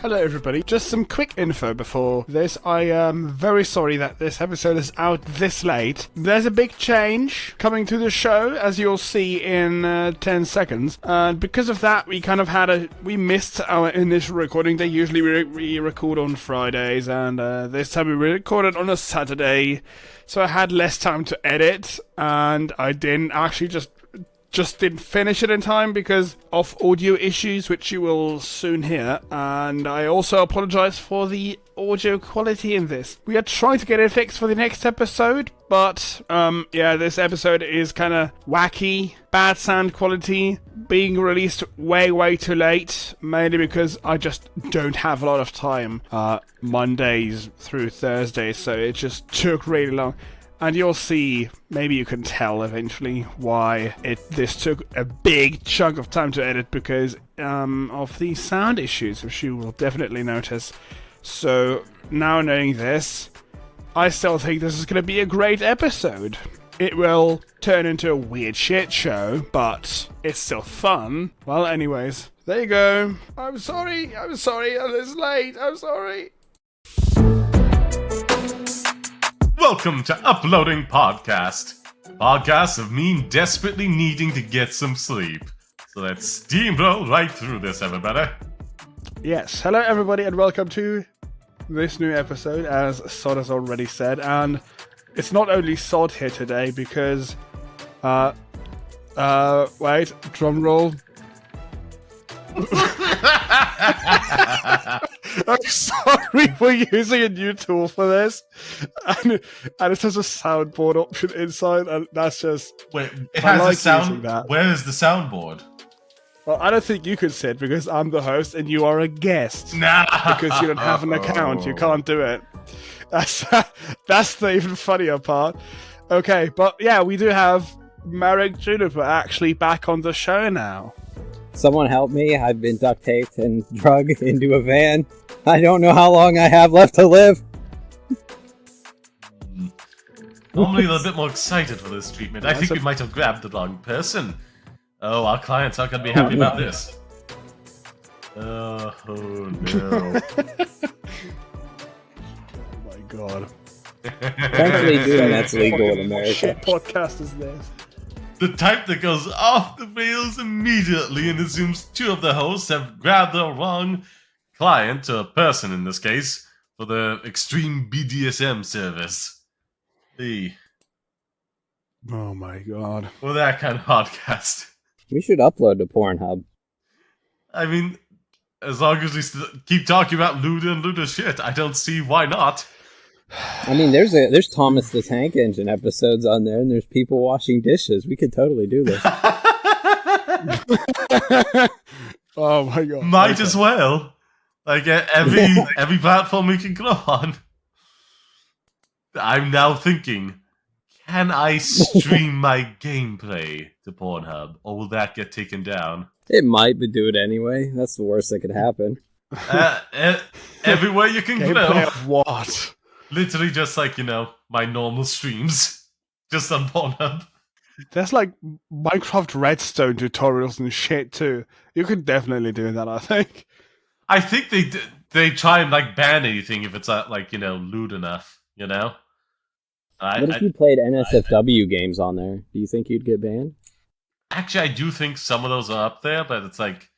Hello everybody, just some quick info before this. I am very sorry that this episode is out this late. There's a big change coming to the show, as you'll see in 10 seconds. And because of that, we missed our initial recording. They usually re-record on Fridays, and this time we recorded on a Saturday. So I had less time to edit, and I didn't actually just didn't finish it in time because of audio issues, which you will soon hear. And I also apologize for the audio quality in this. We are trying to get it fixed for the next episode, but this episode is kind of wacky, bad sound quality, being released way too late, mainly because I just don't have a lot of time Mondays through Thursdays, so it just took really long. And you'll see, maybe you can tell eventually why this took a big chunk of time to edit, because of the sound issues, which you will definitely notice. So now knowing this, I still think this is going to be a great episode. It will turn into a weird shit show, but it's still fun. Well, anyways, there you go. I'm sorry, it's late, I'm sorry. Welcome to Uploading Podcast. Podcast of me desperately needing to get some sleep. So let's steamroll right through this, everybody. Yes, hello everybody and welcome to this new episode, as Sod has already said. And it's not only Sod here today because, wait, drum roll. I'm sorry, we're using a new tool for this, and it has a soundboard option inside, and that's just... Wait, it has a sound... Where is the soundboard? Well, I don't think you could sit, because I'm the host, and you are a guest. Nah! Because you don't have an account, you can't do it. That's the even funnier part. Okay, but yeah, we do have Marek Juniper actually back on the show now. Someone help me. I've been duct taped and drugged into a van. I don't know how long I have left to live. Normally a little bit more excited for this treatment. I think we might have grabbed the wrong person. Oh, our clients aren't going to be happy about this. Oh no. Oh my god. Thankfully doing that's legal in America. What podcast is this? The type that goes off the rails immediately and assumes two of the hosts have grabbed the wrong client, or person in this case, for the extreme BDSM service. Hey. Oh my god. For that kind of podcast. We should upload to Pornhub. I mean, as long as we keep talking about Luda and Luda shit, I don't see why not. I mean, there's Thomas the Tank Engine episodes on there, and there's people washing dishes. We could totally do this. Oh my god! Might as well. Like every platform we can go on. I'm now thinking, can I stream my gameplay to Pornhub, or will that get taken down? It might, but do it anyway. That's the worst that could happen. Everywhere you can Gameplay go. of what? Literally just like, my normal streams. Just on Pornhub. There's like Minecraft Redstone tutorials and shit too. You could definitely do that, I think. I think they try and like ban anything if it's not like, lewd enough, What if you played NSFW games on there? Do you think you'd get banned? Actually, I do think some of those are up there, but it's like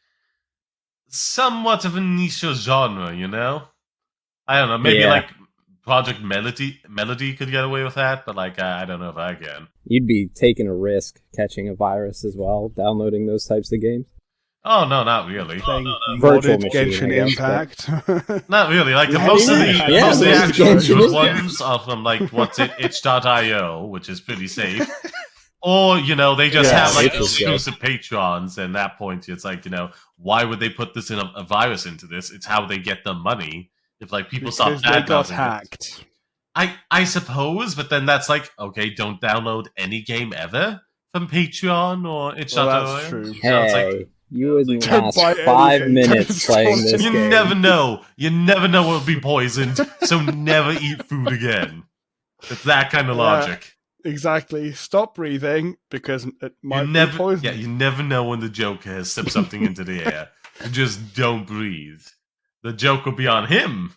somewhat of a niche genre, I don't know, maybe like Project Melody could get away with that, but I don't know if I can. You'd be taking a risk catching a virus as well, downloading those types of games. Oh no, not really. Virtual machine, Genshin Impact. Not really. Like most of the actual good ones are from itch.io, which is pretty safe. Or, they just have exclusive patrons, and at that point it's like, why would they put this in a virus into this? It's how they get the money. If people stop they got hacked. I suppose, but then that's like, okay, don't download any game ever from Patreon or itch.io. Well, that's true. Hey, you wouldn't last 5 minutes playing this game. You never know. You never know what will be poisoned, so never eat food again. It's that kind of logic. Exactly. Stop breathing, because it might be poison. Yeah, you never know when the Joker has sipped something into the air. You just don't breathe. The joke will be on him.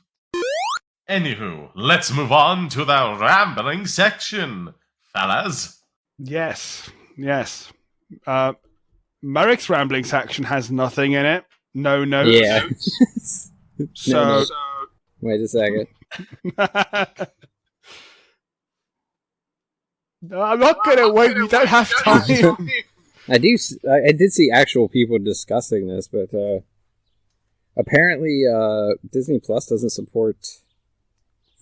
Anywho, let's move on to the rambling section, fellas. Yes. Merrick's rambling section has nothing in it. No notes. Yeah. So... Wait a second. No, I'm not gonna wait. We don't have time. I did see actual people discussing this, but apparently Disney Plus doesn't support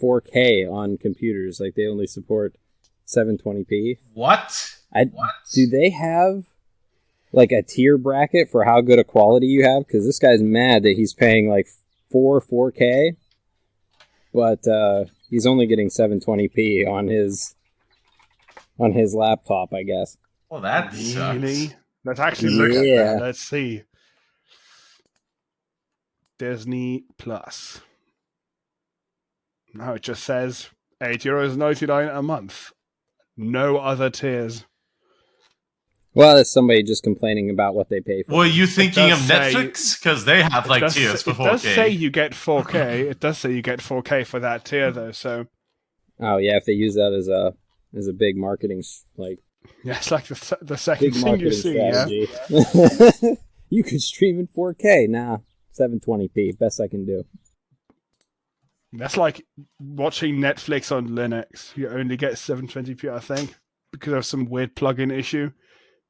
4K on computers. Like, they only support 720p. What? Do they have like a tier bracket for how good a quality you have? Because this guy's mad that he's paying like 4K, but he's only getting 720p on his laptop, I guess. Well, that sucks. Let's actually look at that. Let's see. Disney Plus. No, it just says €8.99 a month. No other tiers. Well, it's somebody just complaining about what they pay for. Were you thinking of Netflix? Because they have like tiers for 4K. It does say you get 4K. It does say you get 4K for that tier, though. So. Oh yeah, if they use that as a big marketing Yeah, it's like the second thing you see. Strategy. Yeah. You could stream in 4K. Nah, 720p. Best I can do. That's like watching Netflix on Linux. You only get 720p, I think, because of some weird plugin issue.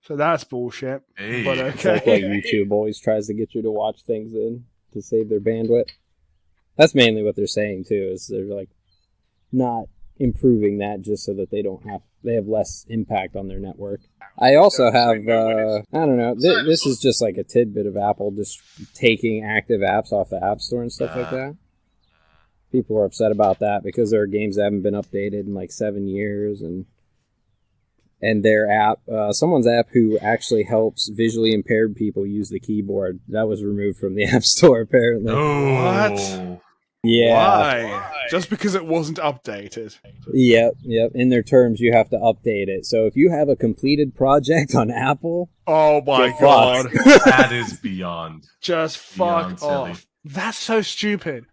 So that's bullshit. Hey. But okay. It's like what YouTube always tries to get you to watch things in to save their bandwidth. That's mainly what they're saying too. Is they're like not improving that just so that they have less impact on their network. I also have I don't know. This is just like a tidbit of Apple just taking active apps off the App Store and stuff like that. People are upset about that because there are games that haven't been updated in like 7 years, and their app, someone's app who actually helps visually impaired people use the keyboard, that was removed from the App Store apparently. Oh. What? Yeah. Why? Just because it wasn't updated? Yep. In their terms, you have to update it. So if you have a completed project on Apple... Oh my god. That is beyond. Just fuck off. That's so stupid.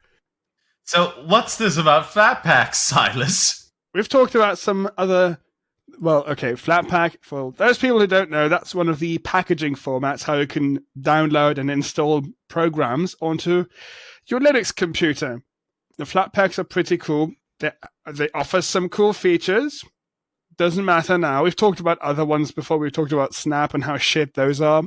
So what's this about Flatpak, Silas? We've talked about some other... Well, okay, Flatpak, for those people who don't know, that's one of the packaging formats, how you can download and install programs onto your Linux computer. The Flatpaks are pretty cool. They offer some cool features. Doesn't matter now. We've talked about other ones before. We've talked about Snap and how shit those are.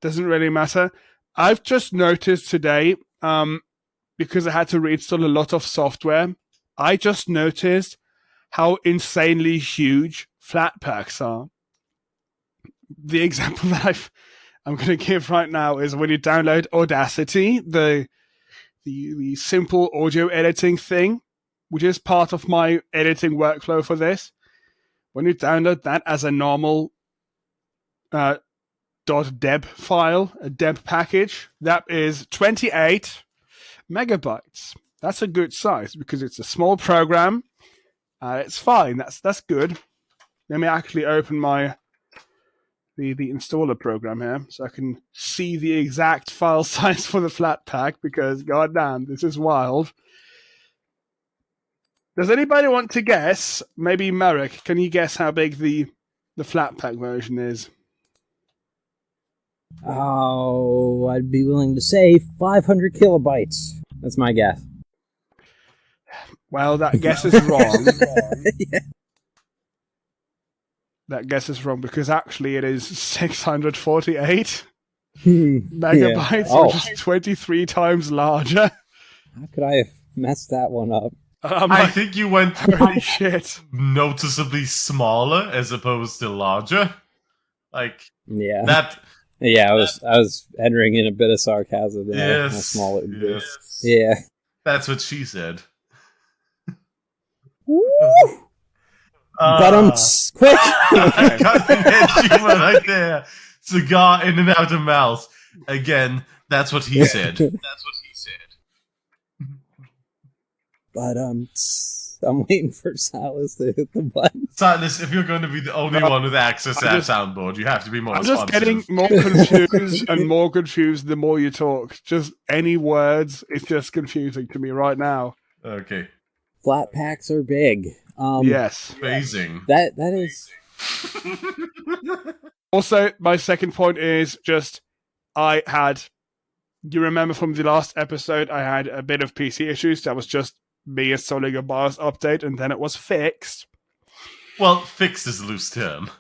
Doesn't really matter. I've just noticed today, because I had to reinstall a lot of software, I just noticed how insanely huge Flatpaks are. The example that I'm going to give right now is when you download Audacity, the simple audio editing thing, which is part of my editing workflow for this. When you download that as a normal .deb file, a deb package, that is 28 megabytes. That's a good size because it's a small program. It's fine. That's good. Let me actually open the installer program here so I can see the exact file size for the Flatpak, because goddamn, this is wild. Does anybody want to guess? Maybe Merrick, can you guess how big the Flatpak version is? Oh, I'd be willing to say 500 kilobytes. That's my guess. Well, that guess is wrong. Yeah. That guess is wrong because actually it is 648 megabytes, yeah. which is 23 times larger. How could I have messed that one up? I think you went holy shit, noticeably smaller as opposed to larger. Like that. Yeah, I was entering in a bit of sarcasm there. How small it would be. Yeah, that's what she said. Quick! Cutting edge humor right there. Cigar in and out of mouth. Again, that's what he said. That's what he said. But I'm waiting for Silas to hit the button. Silas, if you're going to be the only one with access to that soundboard, you have to be more responsive. I'm just getting more confused and more confused the more you talk. Just any words, it's just confusing to me right now. Okay. Flat packs are big. Yes. Amazing. That is... Also, my second point is just, you remember from the last episode, I had a bit of PC issues. That was just me installing a BIOS update, and then it was fixed. Well, fixed is a loose term.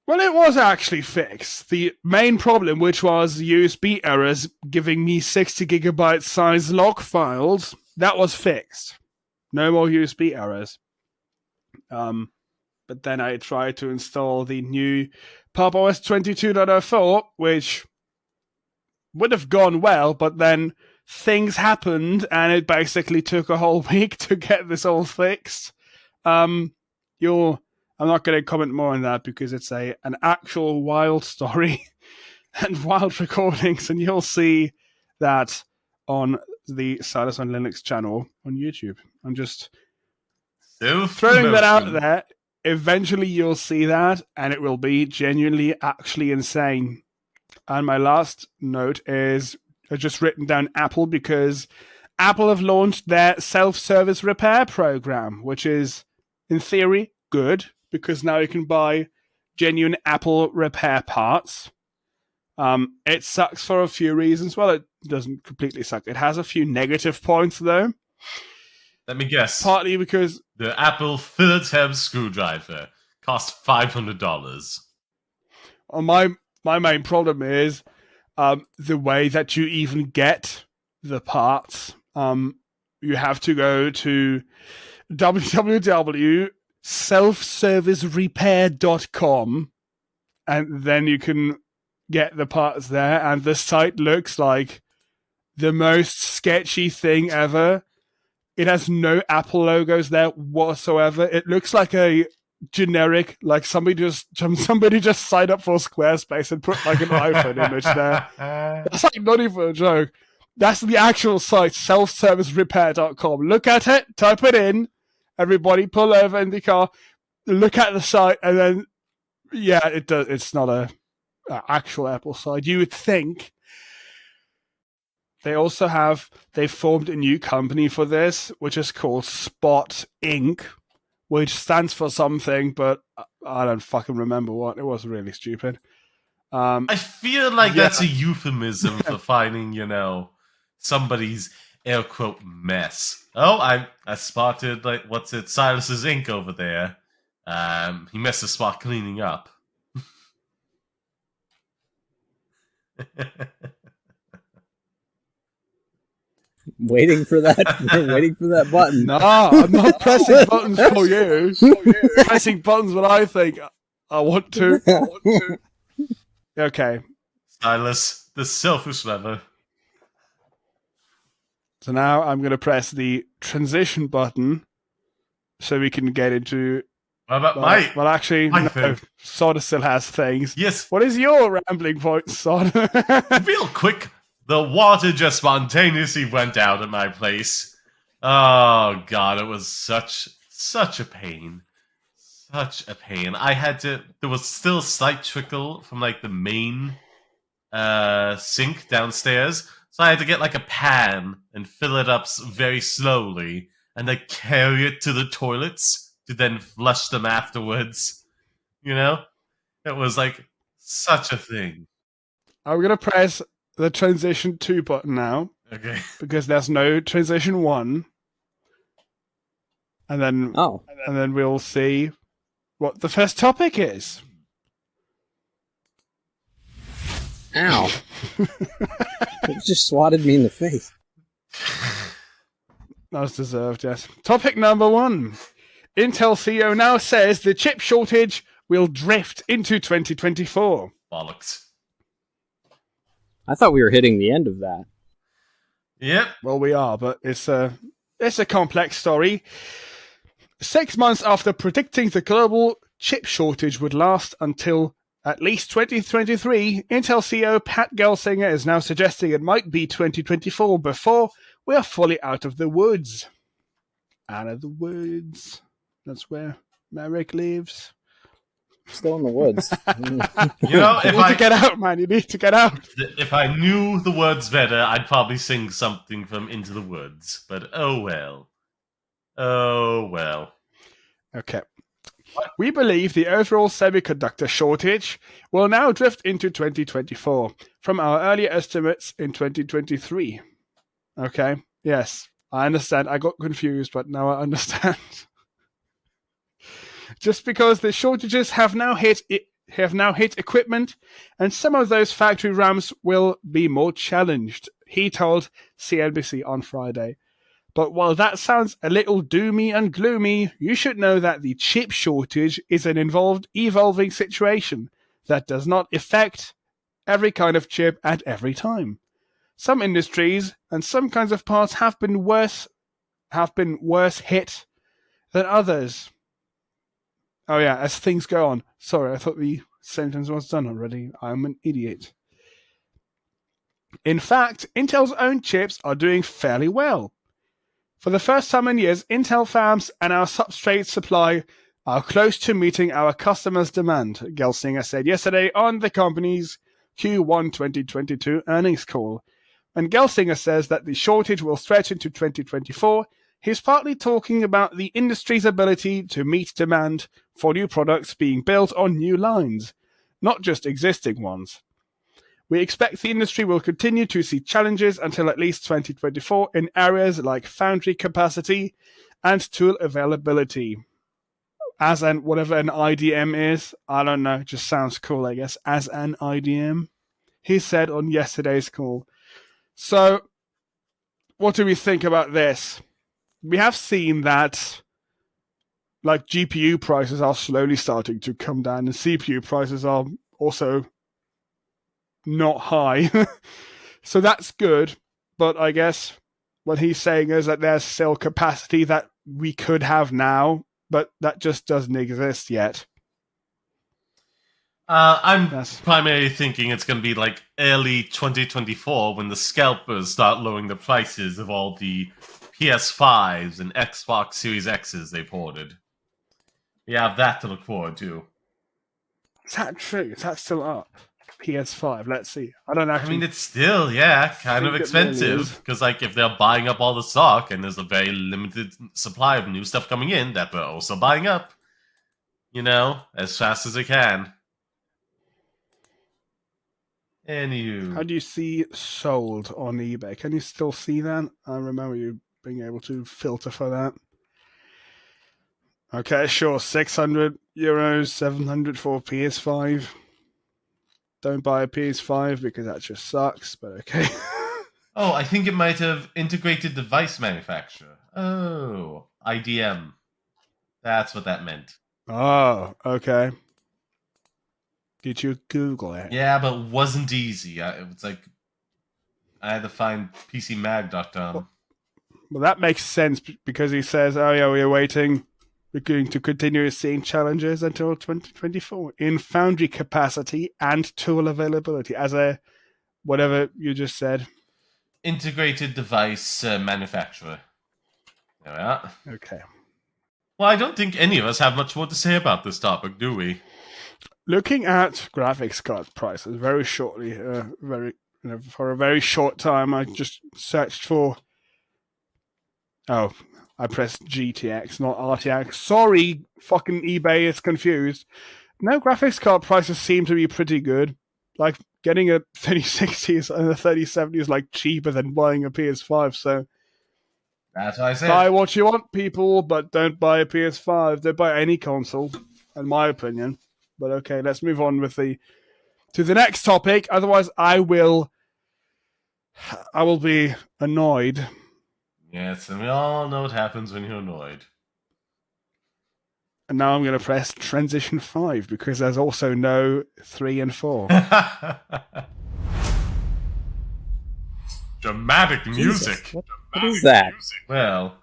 Well, it was actually fixed. The main problem, which was USB errors giving me 60 gigabyte size log files, that was fixed. No more USB errors. But then I tried to install the new Pop OS 22.04, which would have gone well, but then things happened, and it basically took a whole week to get this all fixed. I'm not going to comment more on that because it's an actual wild story and wild recordings, and you'll see that on the Silas on Linux channel on YouTube. I'm just throwing that out there. Eventually you'll see that, and it will be genuinely actually insane. And my last note is I've just written down Apple because Apple have launched their self-service repair program, which is, in theory, good because now you can buy genuine Apple repair parts. It sucks for a few reasons. Well, it doesn't completely suck. It has a few negative points, though. Let me guess. Partly because the Apple Phillips head screwdriver cost $500. My main problem is the way that you even get the parts. You have to go to www.selfservicerepair.com, and then you can get the parts there. And the site looks like the most sketchy thing ever. It has no Apple logos there whatsoever. It looks like a generic, like somebody just signed up for Squarespace and put like an iPhone image there. That's like not even a joke. That's the actual site, selfservicerepair.com. Look at it, type it in, everybody pull over in the car, look at the site, and then, yeah, it does. It's not a actual Apple site. You would think. They formed a new company for this, which is called Spot Inc., which stands for something, but I don't fucking remember what. It was really stupid. I feel like that's a euphemism for finding, somebody's air quote mess. Oh, I spotted Silas's ink over there. He missed a spot cleaning up. Waiting for that button. No, I'm not pressing buttons for you. Pressing buttons when I think I want to. Okay. Silas, the selfish lever. So now I'm going to press the transition button so we can get into... Well, actually, no. Soda still has things. Yes. What is your rambling point, Soda? Real quick, the water just spontaneously went out at my place. Oh, God, it was such a pain. Such a pain. There was still a slight trickle from, the main sink downstairs. So I had to get, a pan and fill it up very slowly and then carry it to the toilets to then flush them afterwards. It was, such a thing. I'm going to press the transition 2 button now. Okay. Because there's no transition 1. And then we'll see what the first topic is. Ow. It just swatted me in the face. That was deserved, yes. Topic number 1. Intel CEO now says the chip shortage will drift into 2024. Bollocks. I thought we were hitting the end of that. Yep. Well, we are, but it's a complex story. 6 months after predicting the global chip shortage would last until at least 2023, Intel CEO Pat Gelsinger is now suggesting it might be 2024 before we are fully out of the woods. out of the woods. That's where Merrick lives. Still in the woods. You know, You need to get out, man. You need to get out. If I knew the words better, I'd probably sing something from Into the Woods. But oh well. Oh well. Okay. We believe the overall semiconductor shortage will now drift into 2024 from our earlier estimates in 2023. Okay. Yes, I understand. I got confused, but now I understand. Just because the shortages have now hit equipment, and some of those factory ramps will be more challenged, he told CNBC on Friday. But while that sounds a little doomy and gloomy, you should know that the chip shortage is an evolving situation that does not affect every kind of chip at every time. Some industries and some kinds of parts have been worse hit than others. Oh yeah, as things go on. Sorry, I thought the sentence was done already. I'm an idiot. In fact, Intel's own chips are doing fairly well. For the first time in years, Intel fabs and our substrate supply are close to meeting our customers' demand, Gelsinger said yesterday on the company's Q1 2022 earnings call. And Gelsinger says that the shortage will stretch into 2024. He's partly talking about the industry's ability to meet demand for new products being built on new lines, not just existing ones. We expect the industry will continue to see challenges until at least 2024 in areas like foundry capacity and tool availability. As an whatever an IDM is, I don't know, it just sounds cool, I guess. As an IDM, he said on yesterday's call. So, what do we think about this? We have seen that like GPU prices are slowly starting to come down and CPU prices are also not high. So that's good. But I guess what he's saying is that there's still capacity that we could have now, but that just doesn't exist yet. I'm primarily thinking it's going to be like early 2024 when the scalpers start lowering the prices of all the PS5s and Xbox Series X's they've ordered. We have that to look forward to. Is that true? Is that still up? PS5, let's see. I don't actually... I mean, it's still, kind of expensive. Because, like, if they're buying up all the stock and there's a very limited supply of new stuff coming in that they're also buying up, as fast as they can. Anywho. How do you see sold on eBay? Can you still see that? I remember you being able to filter for that. Okay, sure. €600, 700 for PS5. Don't buy a PS5 because that just sucks, but okay. Oh, I think it might have integrated device manufacturer. Oh, IDM. That's what that meant. Oh, okay. Did you Google it? Yeah, but it wasn't easy. It was like I had to find PCMag.com. Well, that makes sense because he says, oh yeah, we're waiting. We're going to continue seeing challenges until 2024 in foundry capacity and tool availability as a whatever you just said. Integrated device manufacturer. There we are. Okay. Well, I don't think any of us have much more to say about this topic, do we? Looking at graphics card prices very shortly, for a very short time, I just searched for. Oh, I pressed GTX, not RTX. Sorry, fucking eBay is confused. No, graphics card prices seem to be pretty good. Like, getting a 3060 and a 3070 is like cheaper than buying a PS5, so... That's what I said. Buy what you want, people, but don't buy a PS5. Don't buy any console, in my opinion. But okay, let's move on to the next topic. Otherwise, I will be annoyed. Yes, and we all know what happens when you're annoyed. And now I'm going to press transition 5 because there's also no 3 and 4. Dramatic music. What is that? Well,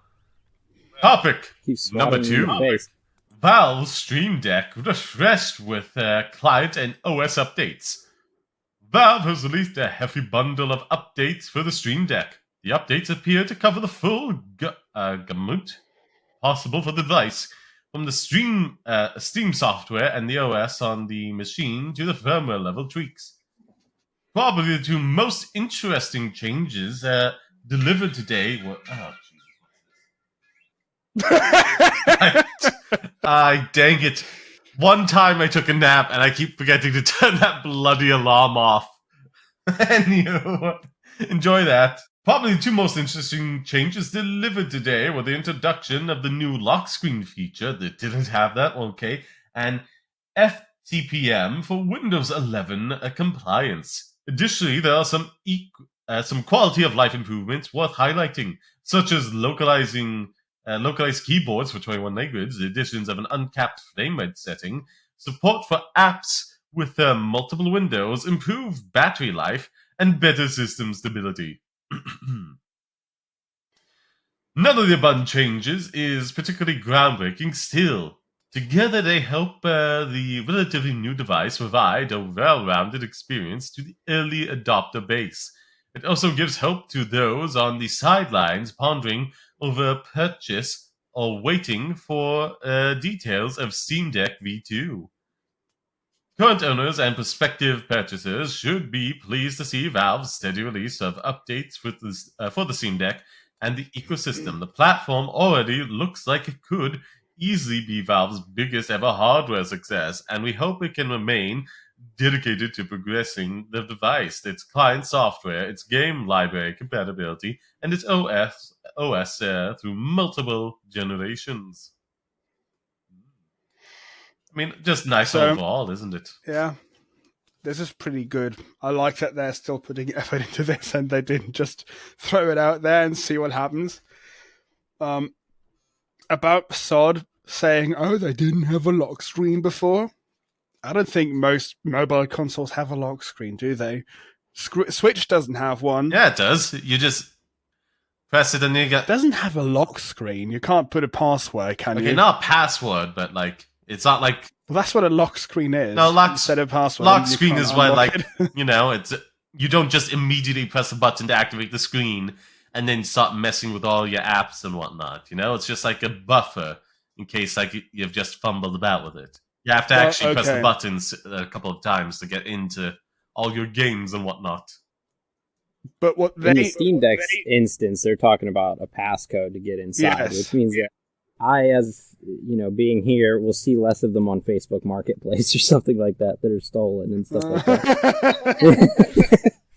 topic number 2. Valve's Stream Deck refreshed with client and OS updates. Valve has released a hefty bundle of updates for the Stream Deck. The updates appear to cover the full gamut possible for the device, from the Steam software and the OS on the machine to the firmware level tweaks. Probably the two most interesting changes delivered today were... Oh, dang it. One time I took a nap and I keep forgetting to turn that bloody alarm off. And enjoy that. Probably the two most interesting changes delivered today were the introduction of the new lock screen feature that didn't have that, okay, and FTPM for Windows 11 compliance. Additionally, there are some quality of life improvements worth highlighting, such as localized keyboards for 21 languages, the additions of an uncapped frame rate setting, support for apps with multiple windows, improved battery life, and better system stability. None of the above changes is particularly groundbreaking still. Together they help the relatively new device provide a well-rounded experience to the early adopter base. It also gives hope to those on the sidelines pondering over a purchase or waiting for details of Steam Deck V2. Current owners and prospective purchasers should be pleased to see Valve's steady release of updates for the Steam Deck and the ecosystem. The platform already looks like it could easily be Valve's biggest ever hardware success, and we hope it can remain dedicated to progressing the device, its client software, its game library compatibility, and its OS through multiple generations. I mean, just nice overall, isn't it? Yeah. This is pretty good. I like that they're still putting effort into this and they didn't just throw it out there and see what happens. About SOD saying, oh, they didn't have a lock screen before. I don't think most mobile consoles have a lock screen, do they? Switch doesn't have one. Yeah, it does. You just press it and you get... It doesn't have a lock screen. You can't put a password, can you? Okay, not a password, but like... It's not like... Well, that's what a lock screen is. No, instead of password. Lock screen is why, like, it's... You don't just immediately press a button to activate the screen and then start messing with all your apps and whatnot, It's just like a buffer in case, like, you've just fumbled about with it. You have to actually press the buttons a couple of times to get into all your games and whatnot. But in the Steam Deck's instance, they're talking about a passcode to get inside, which means that I, as being here, will see less of them on Facebook Marketplace or something like that are stolen and stuff like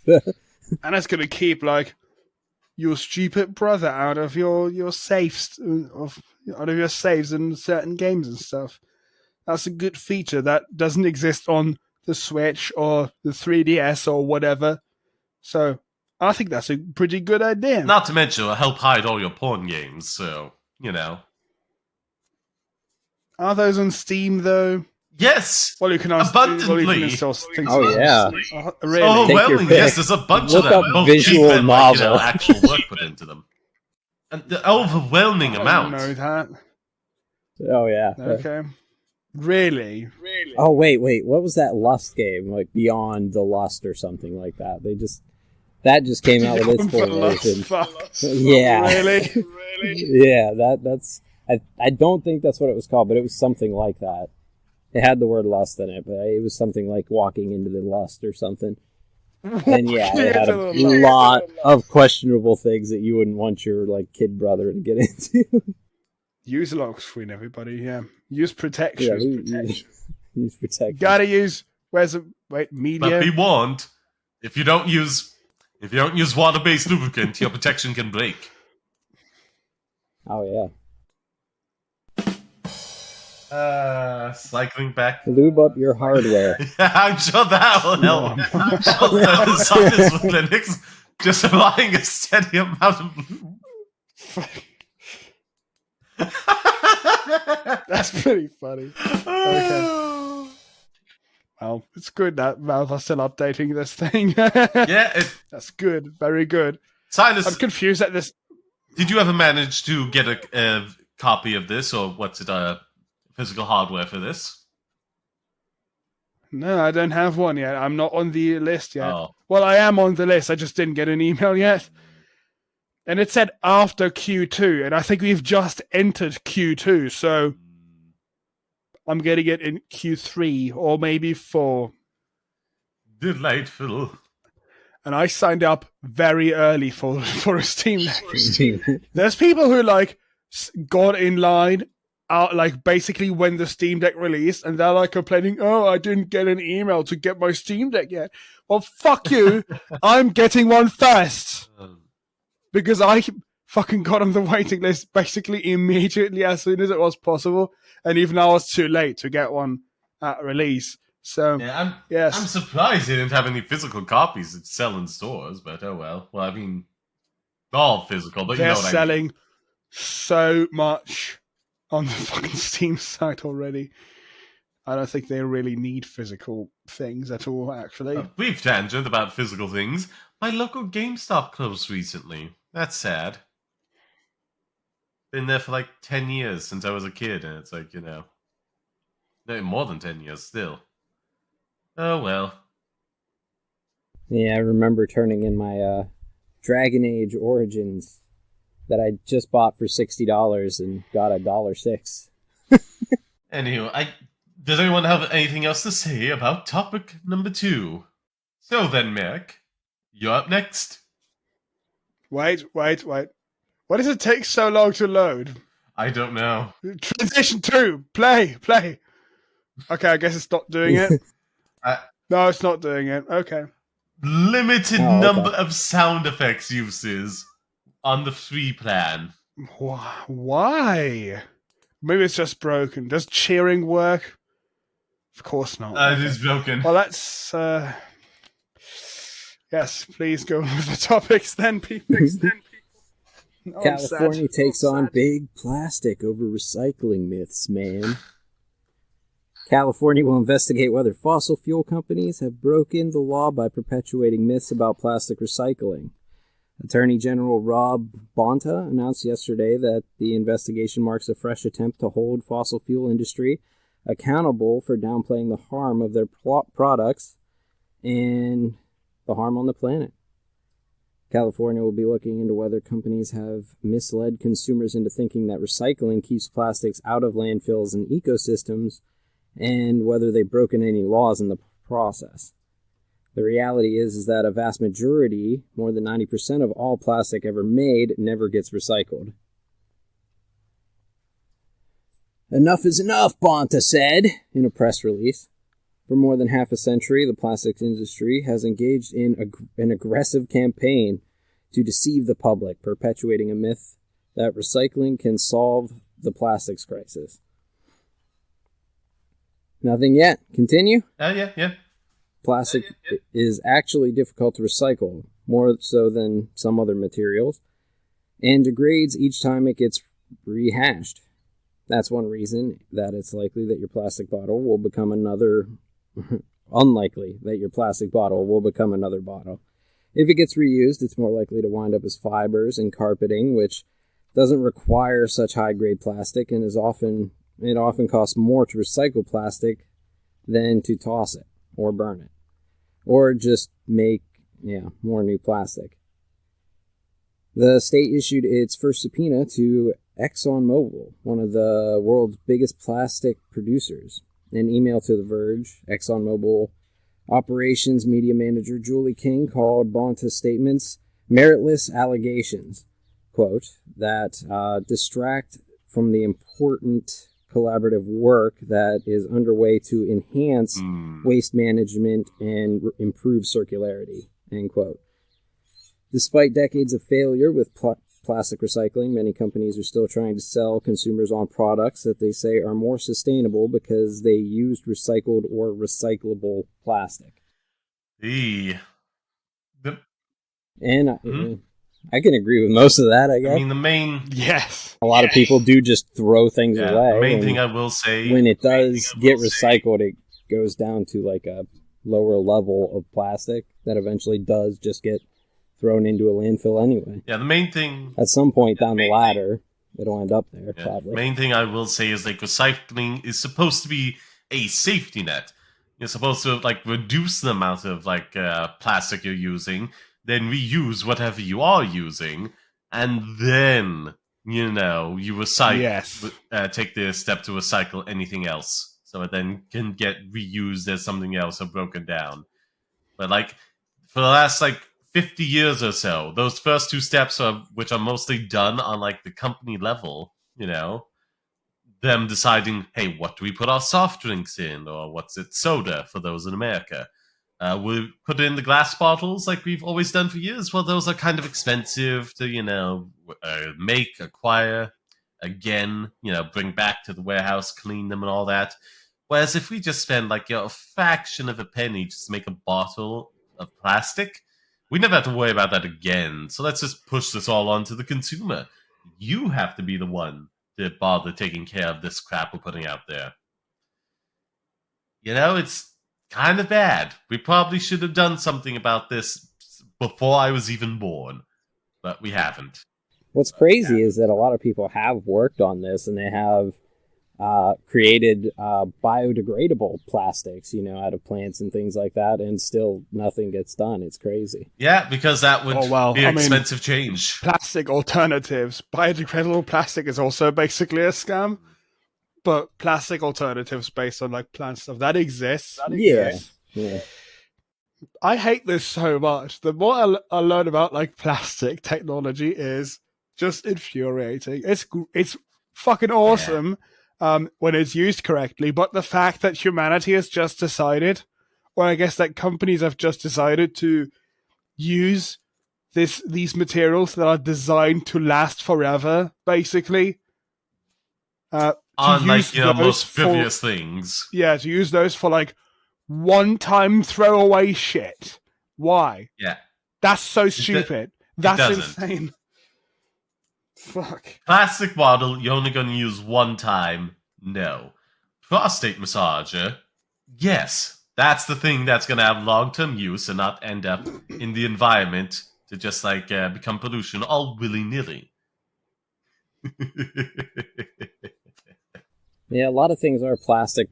that. And it's going to keep your stupid brother out of your safes, out of your saves in certain games and stuff. That's a good feature that doesn't exist on the Switch or the 3DS or whatever. So I think that's a pretty good idea. Not to mention, it'll help hide all your porn games, so, Are those on Steam, though? Yes! Well, you can abundantly. install things. Oh, yeah. Really? Overwhelmingly, yes, there's a bunch of them. Look up visual novel. Actual work put into them. And the overwhelming amount. I didn't know that. Oh, yeah. Okay. Really? Oh, wait. What was that Lust game? Like Beyond the Lust or something like that. That just came out with its full version. Yeah. Really? Yeah, that's... I don't think that's what it was called, but it was something like that. It had the word lust in it, but it was something like walking into the lust or something. And yeah, it had a lot of questionable things that you wouldn't want your kid brother to get into. Use a lock screen, everybody. Yeah, use protection. Yeah, use protection. Gotta use. Media. But be warned: if you don't use water-based lubricant, your protection can break. Oh yeah. Cycling back. Lube up your hardware. Yeah, I'm sure that will help. Scientists with Linux just applying a steady amount of lube. That's pretty funny. Okay. Well, it's good that Valve are still updating this thing. Yeah, that's good. Very good. Silas, I'm confused at this. Did you ever manage to get a copy of this, or what's it? Physical hardware for this? No, I don't have one yet. I'm not on the list yet. Oh. Well, I am on the list. I just didn't get an email yet. And it said after Q2, and I think we've just entered Q2, so I'm getting it in Q3 or maybe 4. Delightful. And I signed up very early for a Steam Deck. There's people who like got in line out like basically when the Steam Deck released, and they're like complaining, "Oh, I didn't get an email to get my Steam Deck yet." Well, fuck you! I'm getting one first because I fucking got on the waiting list basically immediately as soon as it was possible, and even I was too late to get one at release. So yeah, yes. I'm surprised they didn't have any physical copies that sell in stores, but oh well. Well, I mean, all physical, but they're you know what selling so much on the fucking Steam site already. I don't think they really need physical things at all, actually. A brief tangent about physical things. My local GameStop closed recently. That's sad. Been there for like 10 years since I was a kid, and it's like, no, more than 10 years still. Oh well. Yeah, I remember turning in my Dragon Age Origins that I just bought for $60 and got $1.06. Anywho, does anyone have anything else to say about topic number 2? So then, Merrick, you're up next. Wait. Why does it take so long to load? I don't know. Transition 2, play. Okay, I guess it's not doing it. No, it's not doing it. Okay. Limited number of sound effects uses on the free plan. Why? Maybe it's just broken. Does cheering work? Of course not. It is broken. Well, let's... Yes, please go with the topics then, people. Oh, California takes on big plastic over recycling myths, man. California will investigate whether fossil fuel companies have broken the law by perpetuating myths about plastic recycling. Attorney General Rob Bonta announced yesterday that the investigation marks a fresh attempt to hold fossil fuel industry accountable for downplaying the harm of their products and the harm on the planet. California will be looking into whether companies have misled consumers into thinking that recycling keeps plastics out of landfills and ecosystems, and whether they've broken any laws in the process. The reality is that a vast majority, more than 90% of all plastic ever made, never gets recycled. Enough is enough, Bonta said in a press release. For more than half a century, the plastics industry has engaged in an aggressive campaign to deceive the public, perpetuating a myth that recycling can solve the plastics crisis. Nothing yet. Continue? Yeah. Plastic is actually difficult to recycle, more so than some other materials, and degrades each time it gets rehashed. That's one reason that it's likely that your plastic bottle will become another... unlikely that your plastic bottle will become another bottle. If it gets reused, it's more likely to wind up as fibers and carpeting, which doesn't require such high-grade plastic and it often costs more to recycle plastic than to toss it or burn it or just make more new plastic. The state issued its first subpoena to ExxonMobil, one of the world's biggest plastic producers. In an email to The Verge, ExxonMobil operations media manager Julie King called Bonta's statements meritless allegations, quote, that distract from the important collaborative work that is underway to enhance waste management and improve circularity, end quote. Despite decades of failure with plastic recycling, many companies are still trying to sell consumers on products that they say are more sustainable because they used recycled or recyclable plastic. I can agree with most of that, I guess. I mean, the main... Yes. A lot of people do just throw things away. The main thing I will say... When it does get recycled, it goes down to like a lower level of plastic that eventually does just get thrown into a landfill anyway. Yeah, the main thing... At some point down the ladder, it'll end up there, probably. The main thing I will say is, like, recycling is supposed to be a safety net. You're supposed to, like, reduce the amount of, like, plastic you're using, then reuse whatever you are using, and then you recycle. Yes. Take the step to recycle anything else, so it then can get reused as something else or broken down. But like for the last 50 years or so, those first two steps which are mostly done on like the company level, them deciding, hey, what do we put our soft drinks in, or what's it, soda for those in America. We put it in the glass bottles like we've always done for years. Well, those are kind of expensive to make, acquire, again, bring back to the warehouse, clean them and all that. Whereas if we just spend a fraction of a penny just to make a bottle of plastic, we never have to worry about that again. So let's just push this all onto the consumer. You have to be the one to bother taking care of this crap we're putting out there. It's kind of bad. We probably should have done something about this before I was even born, but we haven't. What's crazy is that a lot of people have worked on this, and they have created biodegradable plastics, out of plants and things like that, and still nothing gets done. It's crazy. Yeah, because that would be an expensive change. Plastic alternatives. Biodegradable plastic is also basically a scam, but plastic alternatives based on plant stuff, that exists. Yeah. I hate this so much. The more I learn about plastic technology is just infuriating. It's fucking awesome. When it's used correctly, but the fact that humanity has just decided, or I guess that companies have just decided to use these materials that are designed to last forever, basically. On most frivolous things. Yeah, to use those for one-time throwaway shit. Why? Yeah. That's so stupid. That's insane. Fuck. Plastic bottle, you're only going to use one time. No. Prostate massager, yes. That's the thing that's going to have long-term use and not end up in the environment to just become pollution all willy-nilly. Yeah, a lot of things are plastic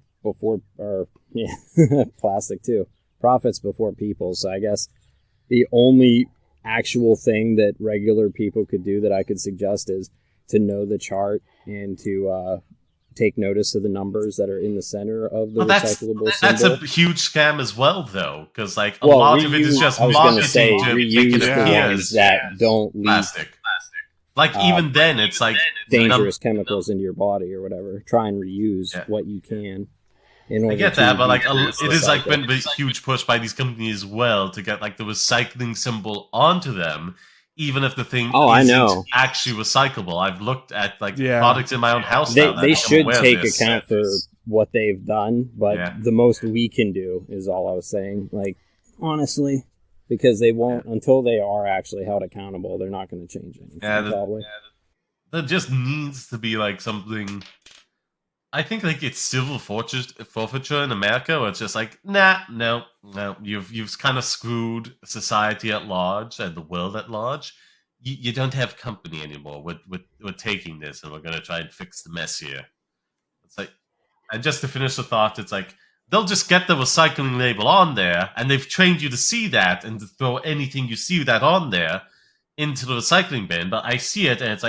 plastic too. Profits before people. So I guess the only actual thing that regular people could do that I could suggest is to know the chart and to take notice of the numbers that are in the center of the recyclable symbol. That's a huge scam as well, though, because a lot of it is just marketing to make it appear that don't leave plastic. Even then, it's dangerous chemicals into your body or whatever. Try and reuse what you can. I get that, but it is been a huge push by these companies as well to get the recycling symbol onto them, even if the thing isn't actually recyclable. I've looked at products in my own house. They should take account for what they've done, but the most we can do is all I was saying. Honestly, because they won't until they are actually held accountable. They're not going to change anything. There just needs to be something. I think it's civil forfeiture in America, where it's just no, you've kind of screwed society at large and the world at large. You don't have company anymore. We're taking this and we're going to try and fix the mess here. It's and just to finish the thought, it's they'll just get the recycling label on there, and they've trained you to see that and to throw anything you see that on there into the recycling bin. But I see it and it's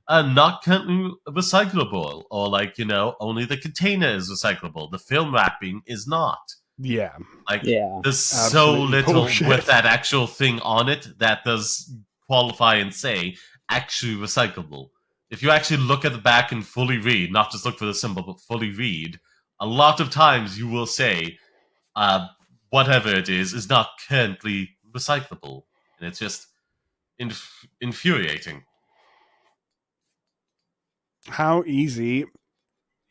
not currently recyclable, or only the container is recyclable. The film wrapping is not. Yeah. There's so little bullshit with that actual thing on it that does qualify and say actually recyclable. If you actually look at the back and fully read, not just look for the symbol, but fully read, a lot of times you will say whatever it is not currently recyclable. And it's just infuriating. How easy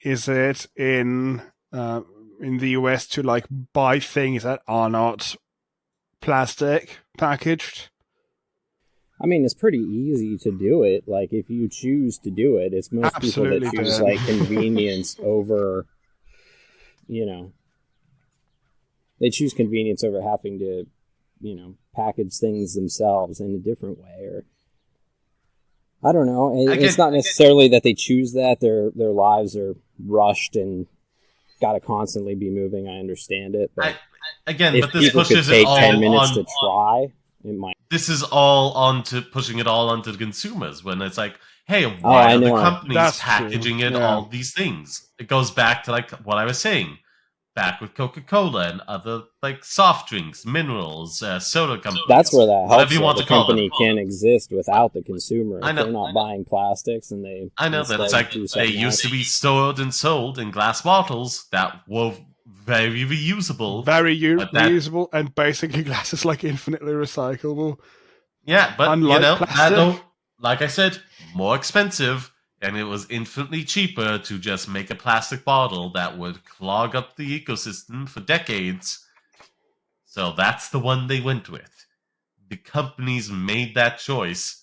is it in the US to buy things that are not plastic packaged? I mean, it's pretty easy to do it. If you choose to do it, it's most Absolutely people that choose convenience over, they choose convenience over having to, package things themselves in a different way, or I don't know. It's not necessarily that they choose that. Their lives are rushed and got to constantly be moving. I understand it. But but this people pushes could take it all 10 minutes on, to try, it might. this is all onto pushing it all onto the consumers when it's like, hey, why are the companies packaging it all these things? It goes back to like what I was saying. Back with Coca-Cola and other like soft drinks, minerals, soda companies. That's where that helps. The company can't exist without the consumer. If they're not buying plastics and they... I know that it's like they used to be stored and sold in glass bottles that were very reusable. Very reusable, and basically glass is like infinitely recyclable. Yeah, but plastic. Like I said, more expensive. And it was infinitely cheaper to just make a plastic bottle that would clog up the ecosystem for decades. So that's the one they went with. The companies made that choice.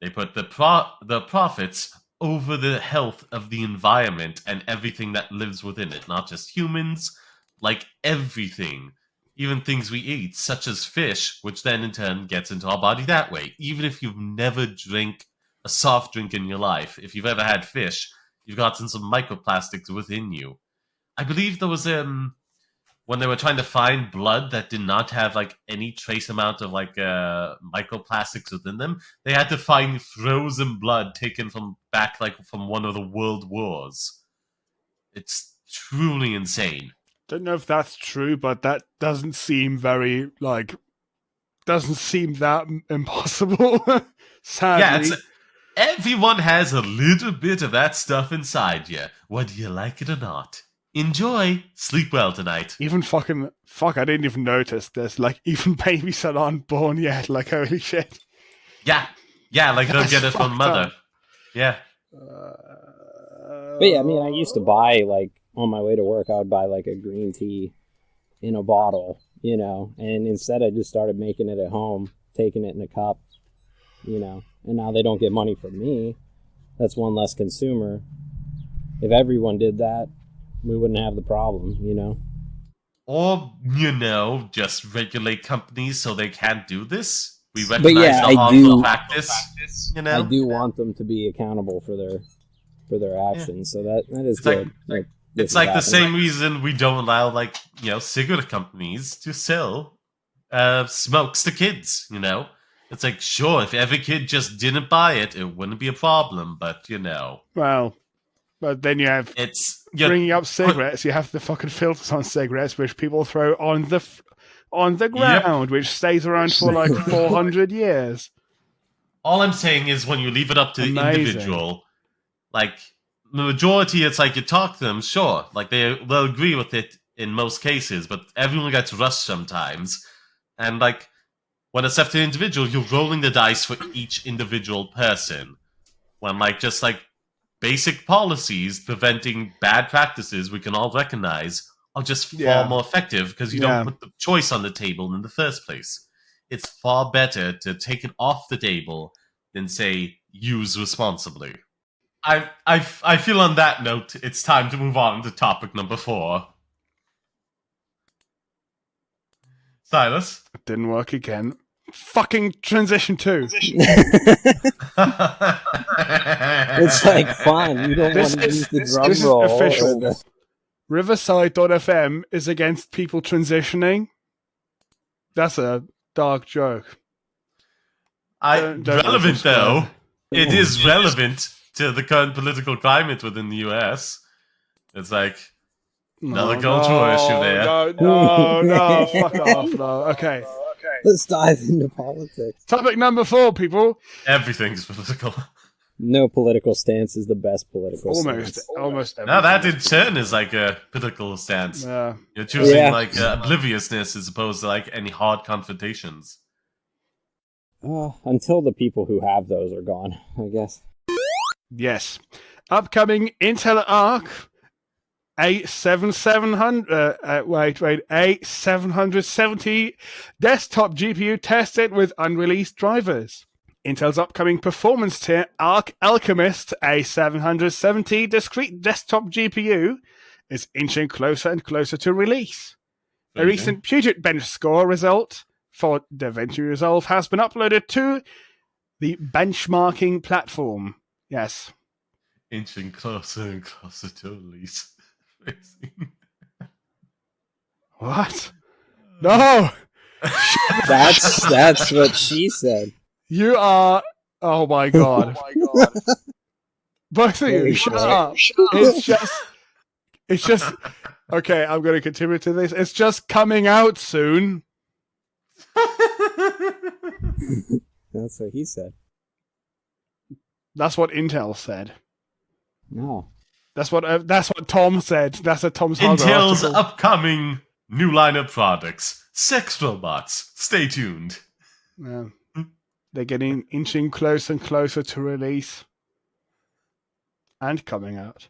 They put the profits over the health of the environment and everything that lives within it. Not just humans, like everything. Even things we eat, such as fish, which then in turn gets into our body that way. Even if you've never drank a soft drink in your life, if you've ever had fish, you've gotten some microplastics within you. I believe there was when they were trying to find blood that did not have like any trace amount of like microplastics within them, they had to find frozen blood taken from one of the world wars. It's truly insane. Don't know if that's true, but that doesn't seem that impossible. Sadly. Yeah, everyone has a little bit of that stuff inside you, whether you like it or not. Enjoy. Sleep well tonight. Even I didn't even notice there's like even babies that aren't born yet. Like, holy shit. Yeah, like they'll get it from mother. Up. Yeah. But yeah, I mean, I used to buy, like, on my way to work, I would buy like a green tea in a bottle, and instead I just started making it at home, taking it in a cup, and now they don't get money from me. That's one less consumer. If everyone did that, we wouldn't have the problem, Or, just regulate companies so they can't do this. We recognize the harmful practice, I do want them to be accountable for their actions, so that is good. It's like the same reason we don't allow, cigarette companies to sell smokes to kids, It's like, sure, if every kid just didn't buy it, it wouldn't be a problem, but, Well, but then you have... bringing up cigarettes, you have the fucking filters on cigarettes, which people throw on the ground, which stays around for like 400 years. All I'm saying is when you leave it up to the individual, like... The majority, it's like you talk to them, sure, like they'll agree with it in most cases, but everyone gets rushed sometimes. And like when it's left to the individual, you're rolling the dice for each individual person. When just basic policies preventing bad practices we can all recognize are just far more effective because you don't put the choice on the table in the first place. It's far better to take it off the table than say use responsibly. I feel on that note, it's time to move on to topic number 4. Silas? It didn't work again. Fucking transition 2. It's like fun. You don't want to use the drum roll. This is official. Riverside.fm is against people transitioning. That's a dark joke. Relevant though. It is relevant to the current political climate within the US. It's like another cultural issue there. No, fuck off. No, okay. Let's dive into politics. Topic number 4, people. Everything's political. No political stance is the best political stance. Almost everything. Now that in turn is like a political stance. Yeah. You're choosing obliviousness as opposed to any hard confrontations. Until the people who have those are gone, I guess. Yes. Upcoming Intel Arc A770 desktop GPU tested with unreleased drivers. Intel's upcoming performance tier Arc Alchemist A770 discrete desktop GPU is inching closer and closer to release. A recent Puget Bench score result for DaVinci Resolve has been uploaded to the benchmarking platform. Yes. Inching closer and closer to release. What? No! That's what she said. You are... Oh my god. Both of you, shut up. It's just... Okay, I'm going to continue to this. It's just coming out soon. That's what he said. That's what Intel said. No. That's what Tom said. That's a Tom's Intel's article. upcoming new line of products. Sex robots. Stay tuned. Yeah. They're getting inching closer and closer to release. And coming out.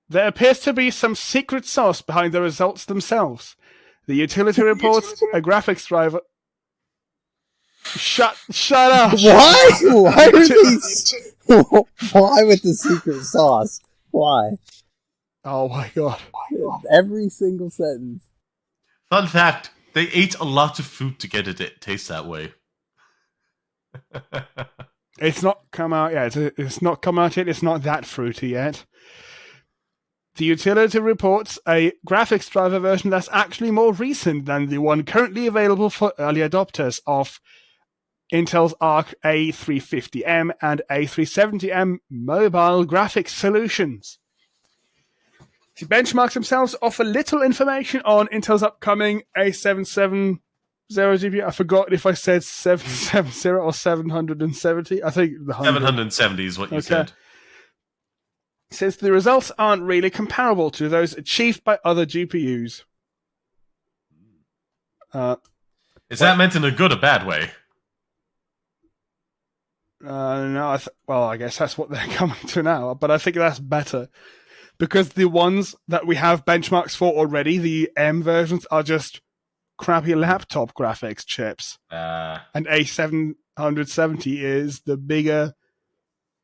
There appears to be some secret sauce behind the results themselves. The utility reports a graphics driver. Shut up! Why? Why are these? Why with the secret sauce? Why? Oh my god! Every single sentence. Fun fact: they ate a lot of food to get it to taste that way. It's not come out yet. It's not come out yet. It's not that fruity yet. The utility reports a graphics driver version that's actually more recent than the one currently available for early adopters of Intel's Arc A350M and A370M mobile graphics solutions. The benchmarks themselves offer little information on Intel's upcoming A770 GPU. I forgot if I said 770 or 770. I think the 770 is what you said. Since the results aren't really comparable to those achieved by other GPUs. Is that meant in a good or bad way? No, I guess that's what they're coming to now, but I think that's better. Because the ones that we have benchmarks for already, the M versions, are just crappy laptop graphics chips. And A770 is the bigger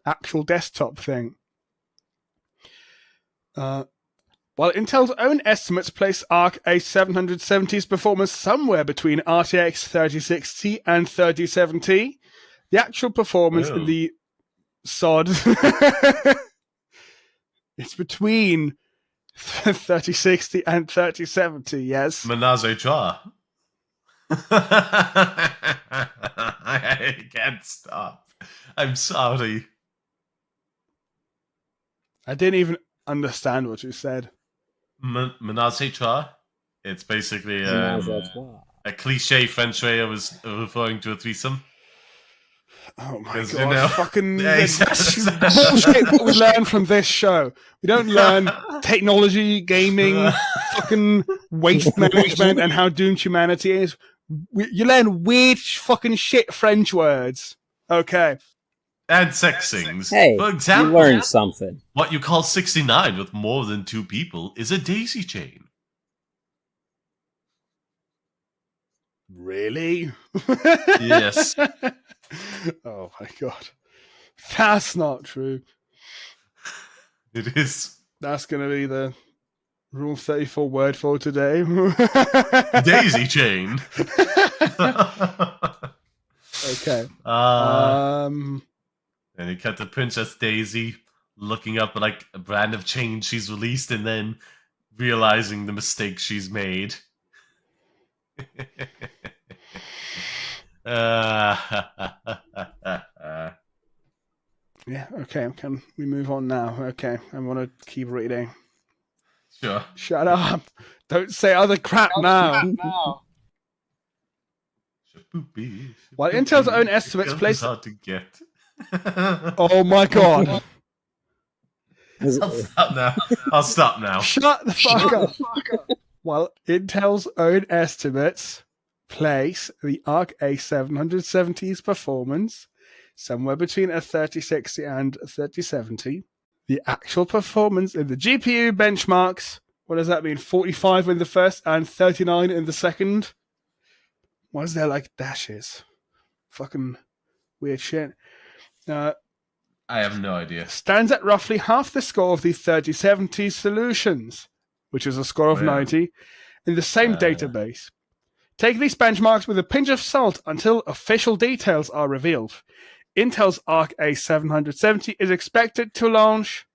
actual desktop thing. While Intel's own estimates place Arc A770's performance somewhere between RTX 3060 and 3070, the actual performance in the SOD it's between 3060 and 3070, yes. Menage a trois. I can't stop. I'm sorry. I didn't even understand what you said. Menage a trois? It's basically a cliche French way of referring to a threesome. Oh my god! Fucking bullshit! What we learn from this show, we don't learn technology, gaming, fucking waste management, and how doomed humanity is. You learn weird fucking shit French words. Okay. And sex things. Hey, for example, you learned something. What you call 69 with more than 2 people is a daisy chain. Really? Yes. Oh my god. That's not true. It is. That's going to be the Rule 34 word for today. Daisy chain. Okay. And you cut to Princess Daisy looking up like a brand of chain she's released and then realizing the mistake she's made. Yeah, okay. Can we move on now? Okay, I want to keep reading. Sure. Shut up. Don't say other crap now. While Intel's own estimates place... hard to get. Oh my god. I'll stop now. Shut the fuck up. While Intel's own estimates place the Arc A770's performance somewhere between a 3060 and a 3070, the actual performance in the GPU benchmarks, what does that mean? 45 in the first and 39 in the second? Why is there like dashes? Fucking weird shit. I have no idea. Stands at roughly half the score of the 3070 solutions, which is a score of 90, in the same database. Take these benchmarks with a pinch of salt until official details are revealed. Intel's Arc A770 is expected to launch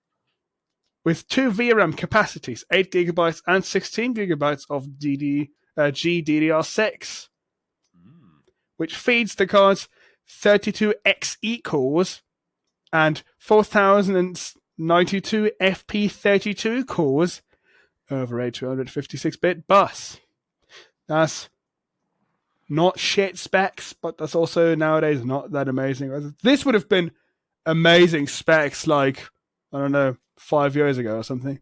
with 2 VRAM capacities, 8GB and 16GB of GDDR6, which feeds the card's 32 XE cores and 4092 FP32 cores over a 256-bit bus. That's not shit specs, but that's also nowadays not that amazing. This would have been amazing specs like, I don't know, 5 years ago or something.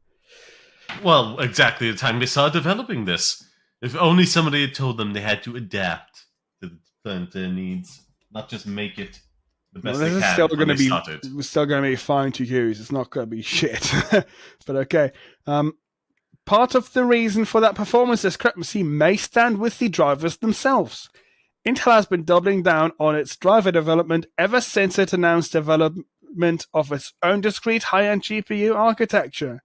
Well, exactly the time they started developing this. If only somebody had told them they had to adapt to their needs, not just make it the best they can still when they started. It's still going to be fine to use. It's not going to be shit. But okay. Part of the reason for that performance discrepancy may stand with the drivers themselves. Intel has been doubling down on its driver development ever since it announced development of its own discrete high-end GPU architecture.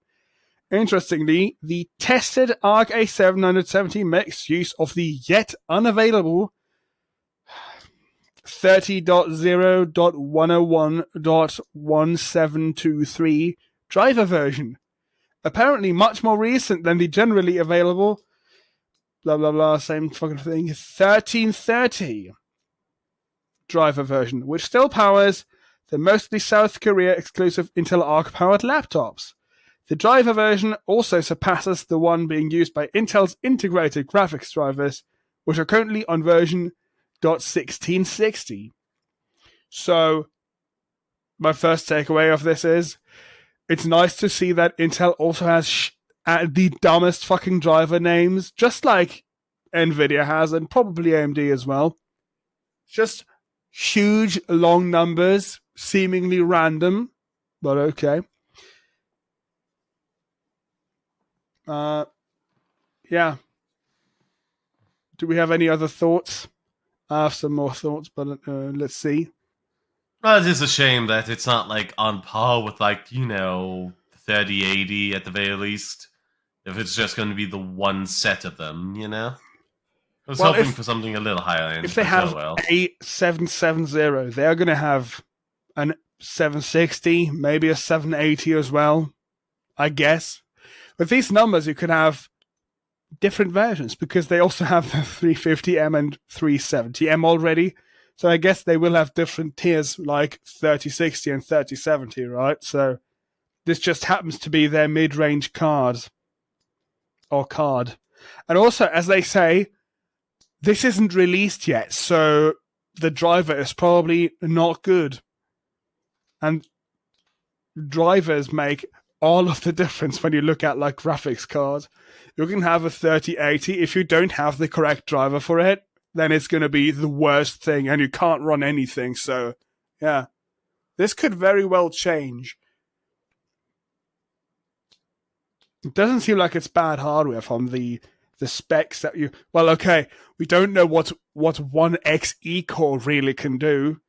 Interestingly, the tested ARC A770 makes use of the yet unavailable 30.0.101.1723 driver version, apparently much more recent than the generally available blah blah blah, same fucking thing, 1330 driver version, which still powers the mostly South Korea exclusive Intel Arc powered laptops. The driver version also surpasses the one being used by Intel's integrated graphics drivers, which are currently on version .1660. So, my first takeaway of this is, it's nice to see that Intel also has the dumbest fucking driver names, just like Nvidia has, and probably AMD as well. Just huge, long numbers, seemingly random, but okay. Yeah. Do we have any other thoughts? I have some more thoughts, but let's see. Well, it is a shame that it's not like on par with 3080 at the very least. If it's just going to be the one set of them, I was hoping for something a little higher end. If they have a 770, they're going to have an 760, maybe a 780 as well, I guess. With these numbers, you could have different versions because they also have the 350M and 370M already. So I guess they will have different tiers like 3060 and 3070, right? So this just happens to be their mid-range card. And also, as they say, this isn't released yet, so the driver is probably not good. And drivers make all of the difference when you look at graphics cards. You can have a 3080. If you don't have the correct driver for it, then it's going to be the worst thing and you can't run anything. So, yeah. This could very well change. It doesn't seem like it's bad hardware from the specs that you... Well, okay, we don't know what one XE core really can do.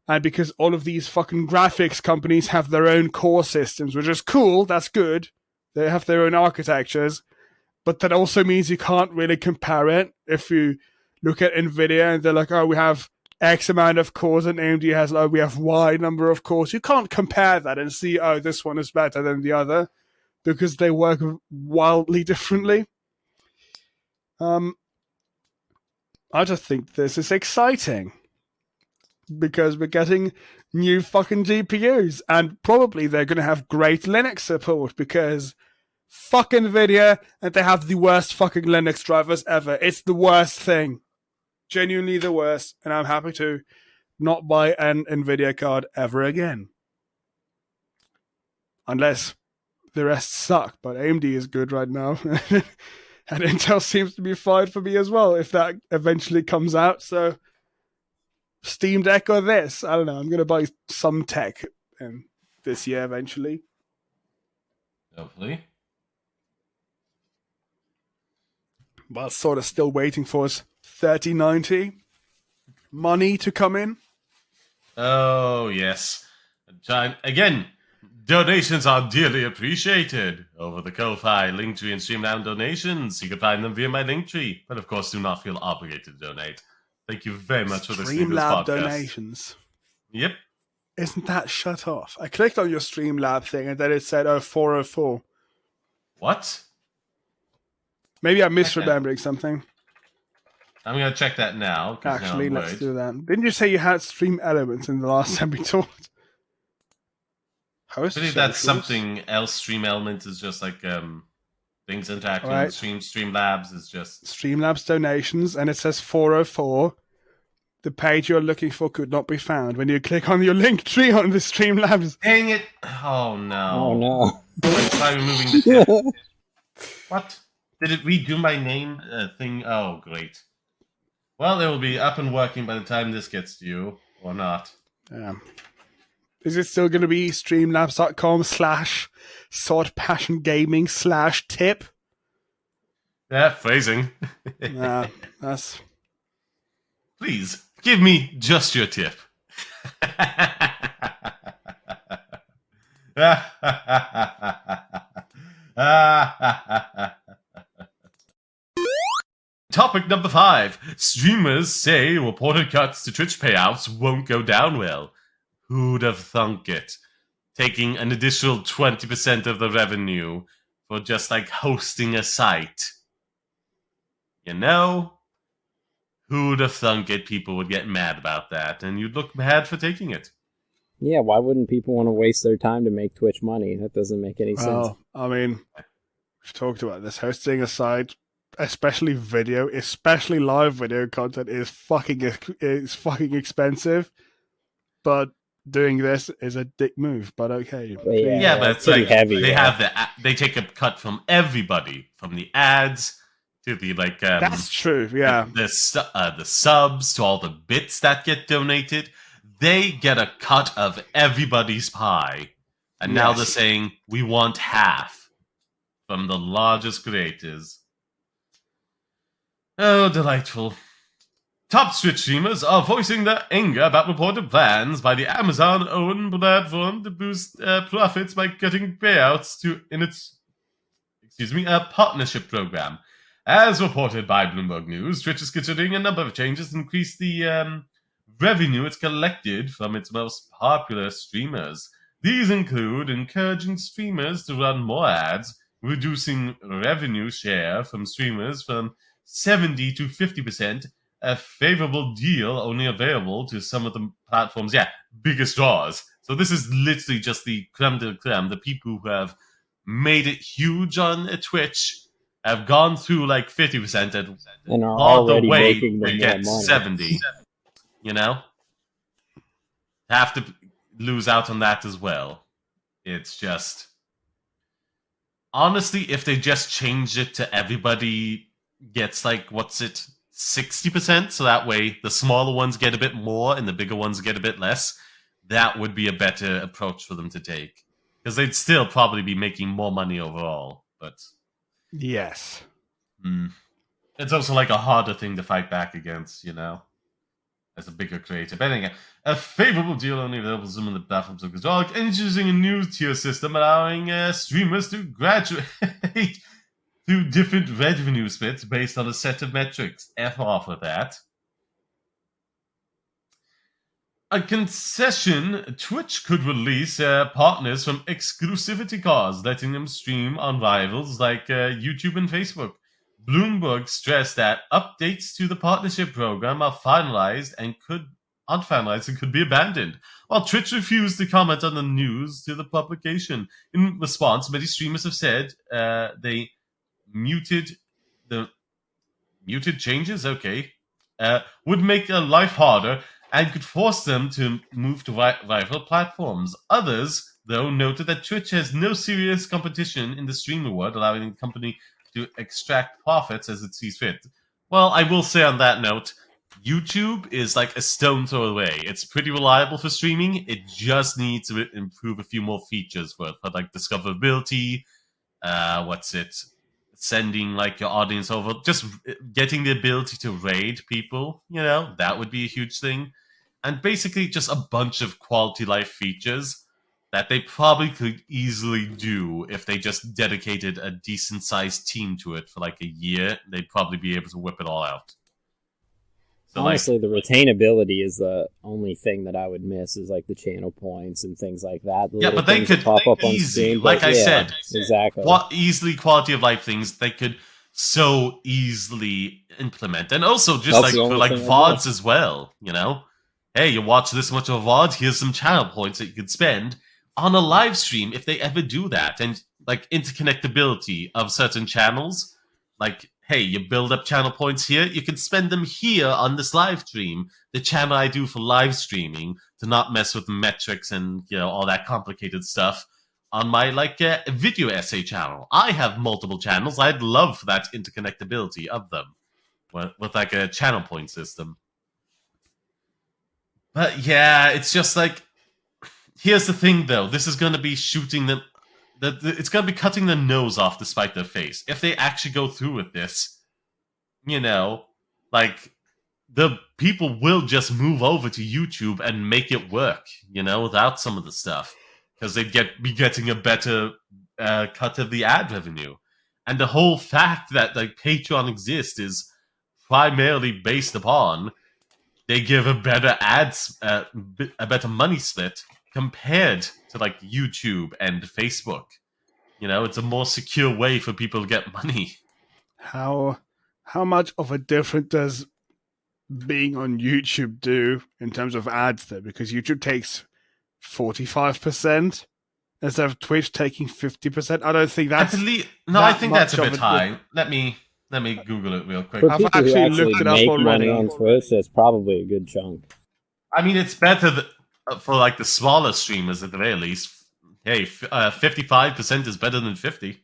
And because all of these fucking graphics companies have their own core systems, which is cool, that's good. They have their own architectures. But that also means you can't really compare it. If you look at NVIDIA and they're like, oh, we have X amount of cores, and AMD has, we have Y number of cores. You can't compare that and see, oh, this one is better than the other, because they work wildly differently. I just think this is exciting. Because we're getting new fucking GPUs, and probably they're going to have great Linux support, because fuck NVIDIA, and they have the worst fucking Linux drivers ever. It's the worst thing. Genuinely the worst, and I'm happy to not buy an NVIDIA card ever again. Unless the rest suck, but AMD is good right now. And Intel seems to be fine for me as well, if that eventually comes out, so... Steam Deck or this? I don't know. I'm going to buy some tech this year eventually. Hopefully. But sort of still waiting for his 3090 money to come in. Oh, yes. Again, donations are dearly appreciated over the Ko-Fi, Linktree, and Streamlab donations. You can find them via my Linktree. But of course, do not feel obligated to donate. Thank you very much for listening to this podcast. Streamlab donations. Yep. Isn't that shut off? I clicked on your Streamlab thing and then it said, 404. What? Maybe I'm misremembering something. I'm going to check that now. Actually, let's do that. Didn't you say you had stream elements in the last time we talked? I believe that's something else. Stream Element is just like things interacting with the stream. Streamlabs is just... Streamlabs donations, and it says 404. The page you're looking for could not be found when you click on your link tree on the Streamlabs. Dang it! Oh no. Oh no. Let's try removing the tip. What? Did it redo my name thing? Oh, great. Well, it will be up and working by the time this gets to you, or not. Is it still going to be streamlabs.com/swordpassiongaming/tip? Yeah, phrasing. That's... Please, give me just your tip. Topic number 5. Streamers say reported cuts to Twitch payouts won't go down well. Who'd have thunk it? Taking an additional 20% of the revenue for just like hosting a site. You know? Who'd have thunk it? People would get mad about that, and you'd look bad for taking it. Yeah, why wouldn't people want to waste their time to make Twitch money? That doesn't make any sense. I mean, we've talked about this. Hosting a site, especially video, especially live video content, is fucking expensive. But doing this is a dick move. But okay. Yeah, but it's like heavy, they take a cut from everybody, from the ads to the like. That's true. Yeah, the subs to all the bits that get donated. They get a cut of everybody's pie. And now they're saying, we want half from the largest creators. Oh, delightful. Top Twitch streamers are voicing their anger about reported plans by the Amazon-owned platform to boost profits by cutting payouts in its partnership program. As reported by Bloomberg News, Twitch is considering a number of changes to increase the revenue it's collected from its most popular streamers. These include encouraging streamers to run more ads, reducing revenue share from streamers from 70 to 50%, a favorable deal only available to some of the platform's biggest draws. So this is literally just the creme de la creme, the people who have made it huge on Twitch have gone through like 50% and are already making the get 70. You know? Have to lose out on that as well. It's just... Honestly, if they just change it to everybody gets like, 60%? So that way the smaller ones get a bit more and the bigger ones get a bit less. That would be a better approach for them to take. Because they'd still probably be making more money overall. But... Yes. It's also like a harder thing to fight back against, you know? As a bigger creator. But anyway, a favorable deal only available to some of the platforms like Dog, and introducing a new tier system allowing streamers to graduate through different revenue splits based on a set of metrics. F off of that. A concession, Twitch could release partners from exclusivity cards, letting them stream on rivals like YouTube and Facebook. Bloomberg stressed that updates to the partnership program are finalized and could be abandoned, while Twitch refused to comment on the news to the publication. In response, many streamers have said they muted changes, would make their life harder and could force them to move to rival platforms. Others, though, noted that Twitch has no serious competition in the streamer world, allowing the company to extract profits as it sees fit. Well, I will say on that note, YouTube is like a stone throw away. It's pretty reliable for streaming. It just needs to improve a few more features for like discoverability. Sending like your audience over, just getting the ability to raid people. You know, that would be a huge thing. And basically just a bunch of quality life features that they probably could easily do if they just dedicated a decent-sized team to it for like a year. They'd probably be able to whip it all out. So honestly, the retainability is the only thing that I would miss is like the channel points and things like that. But they could pop up easy, on Steam, like I said, exactly. Easily quality of life things. They could so easily implement. And also just like for like VODs as well, you know? Hey, you watch this much of a VOD, here's some channel points that you could spend on a live stream if they ever do that. And like interconnectability of certain channels, like, hey, you build up channel points here, you can spend them here on this live stream, the channel I do for live streaming, to not mess with metrics and, you know, all that complicated stuff on my like video essay channel. I have multiple channels. I'd love for that interconnectability of them with like a channel point system. But yeah, it's just like, here's the thing though. This is going to be shooting them. It's going to be cutting the nose off despite their face. If they actually go through with this, you know, like the people will just move over to YouTube and make it work, you know, without some of the stuff. Because they'd be getting a better cut of the ad revenue. And the whole fact that like Patreon exists is primarily based upon they give a better a better money split compared to like YouTube and Facebook. You know, it's a more secure way for people to get money. How much of a difference does being on YouTube do in terms of ads though? Because YouTube takes 45% instead of Twitch taking 50%. I don't think that's. I think that's a bit high. Let me Google it real quick. For people who actually looked it up already. Money on Twitch, that's probably a good chunk. I mean, it's better for like the smaller streamers at the very least. Hey, 55% is better than 50.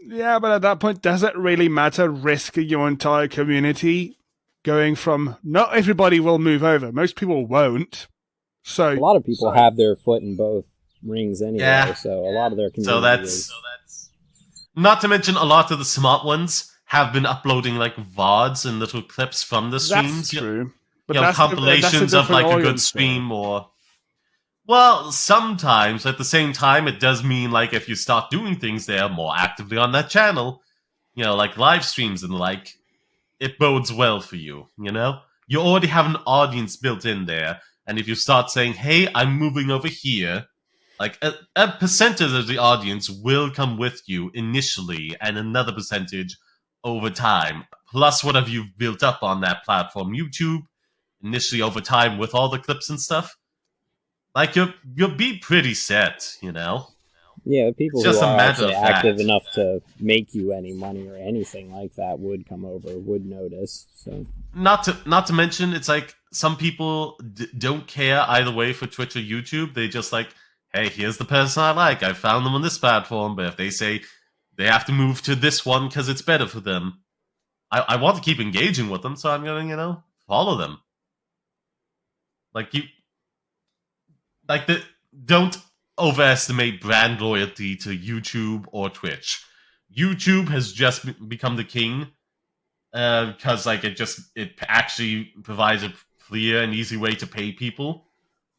Yeah, but at that point, does it really matter risking your entire community going from not everybody will move over. Most people won't. So a lot of people have their foot in both rings anyway. Yeah. So a lot of their community. So that's not to mention a lot of the smart ones have been uploading like VODs and little clips from the streams. That's true. But you know, compilations of like a good stream or. Well, sometimes at the same time, it does mean like if you start doing things there more actively on that channel, you know, like live streams and like, it bodes well for you, you know? You already have an audience built in there, and if you start saying, hey, I'm moving over here, like a percentage of the audience will come with you initially, and another percentage over time, plus whatever you've built up on that platform, YouTube, initially over time with all the clips and stuff. Like, you'll be pretty set, you know? Yeah, the people who are actually active enough to make you any money or anything like that would come over, would notice. So not to mention, it's like some people don't care either way for Twitch or YouTube. They just like, hey, here's the person I like. I found them on this platform, but if they say they have to move to this one because it's better for them, I want to keep engaging with them, so I'm going to, you know, follow them. Don't overestimate brand loyalty to YouTube or Twitch. YouTube has just become the king because like it actually provides a clear and easy way to pay people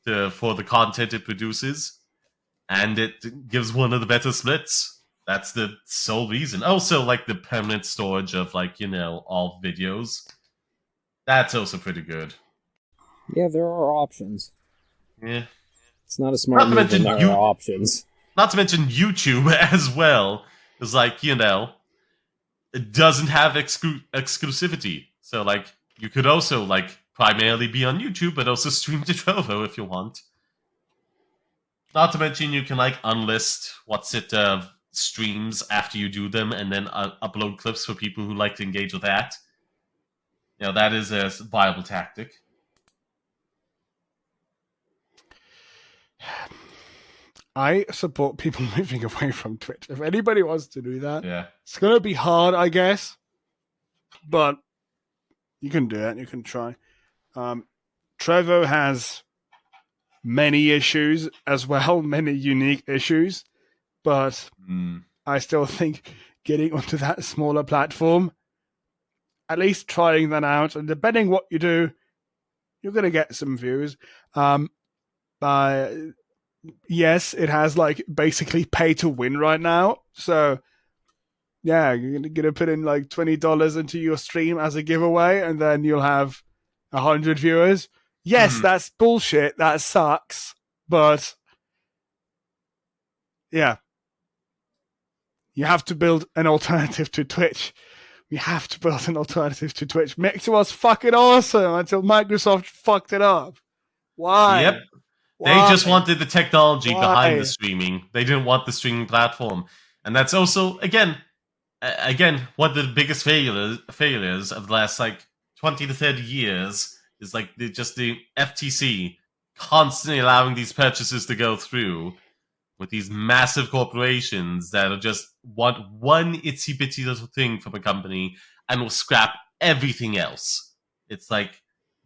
for the content it produces, and it gives one of the better splits. That's the sole reason. Also, like the permanent storage of like, you know, all videos. That's also pretty good. Yeah, there are options. Yeah. It's not a smart move when there are options. Not to mention YouTube as well is like, you know, it doesn't have exclusivity. So like you could also like primarily be on YouTube, but also stream to Trovo if you want. Not to mention you can like unlist streams after you do them and then upload clips for people who like to engage with that. You know, that is a viable tactic. I support people moving away from Twitch. If anybody wants to do that, yeah, it's going to be hard, I guess. But you can do it. You can try. Trovo has many issues as well, many unique issues. But I still think getting onto that smaller platform, at least trying that out, and depending what you do, you're going to get some views. Yes, it has like basically pay to win right now. So yeah, you're gonna put in like $20 into your stream as a giveaway, and then you'll have 100 viewers. Yes, that's bullshit. That sucks. But yeah, You have to build an alternative to Twitch. We have to build an alternative to Twitch. Mixer was fucking awesome until Microsoft fucked it up. Why? Yep. Why? They just wanted the technology Why? behind the streaming. They didn't want the streaming platform. And that's also, again, one of the biggest failures of the last, 20 to 30 years is, the FTC constantly allowing these purchases to go through with these massive corporations that are just want one itsy-bitsy little thing from a company and will scrap everything else. It's,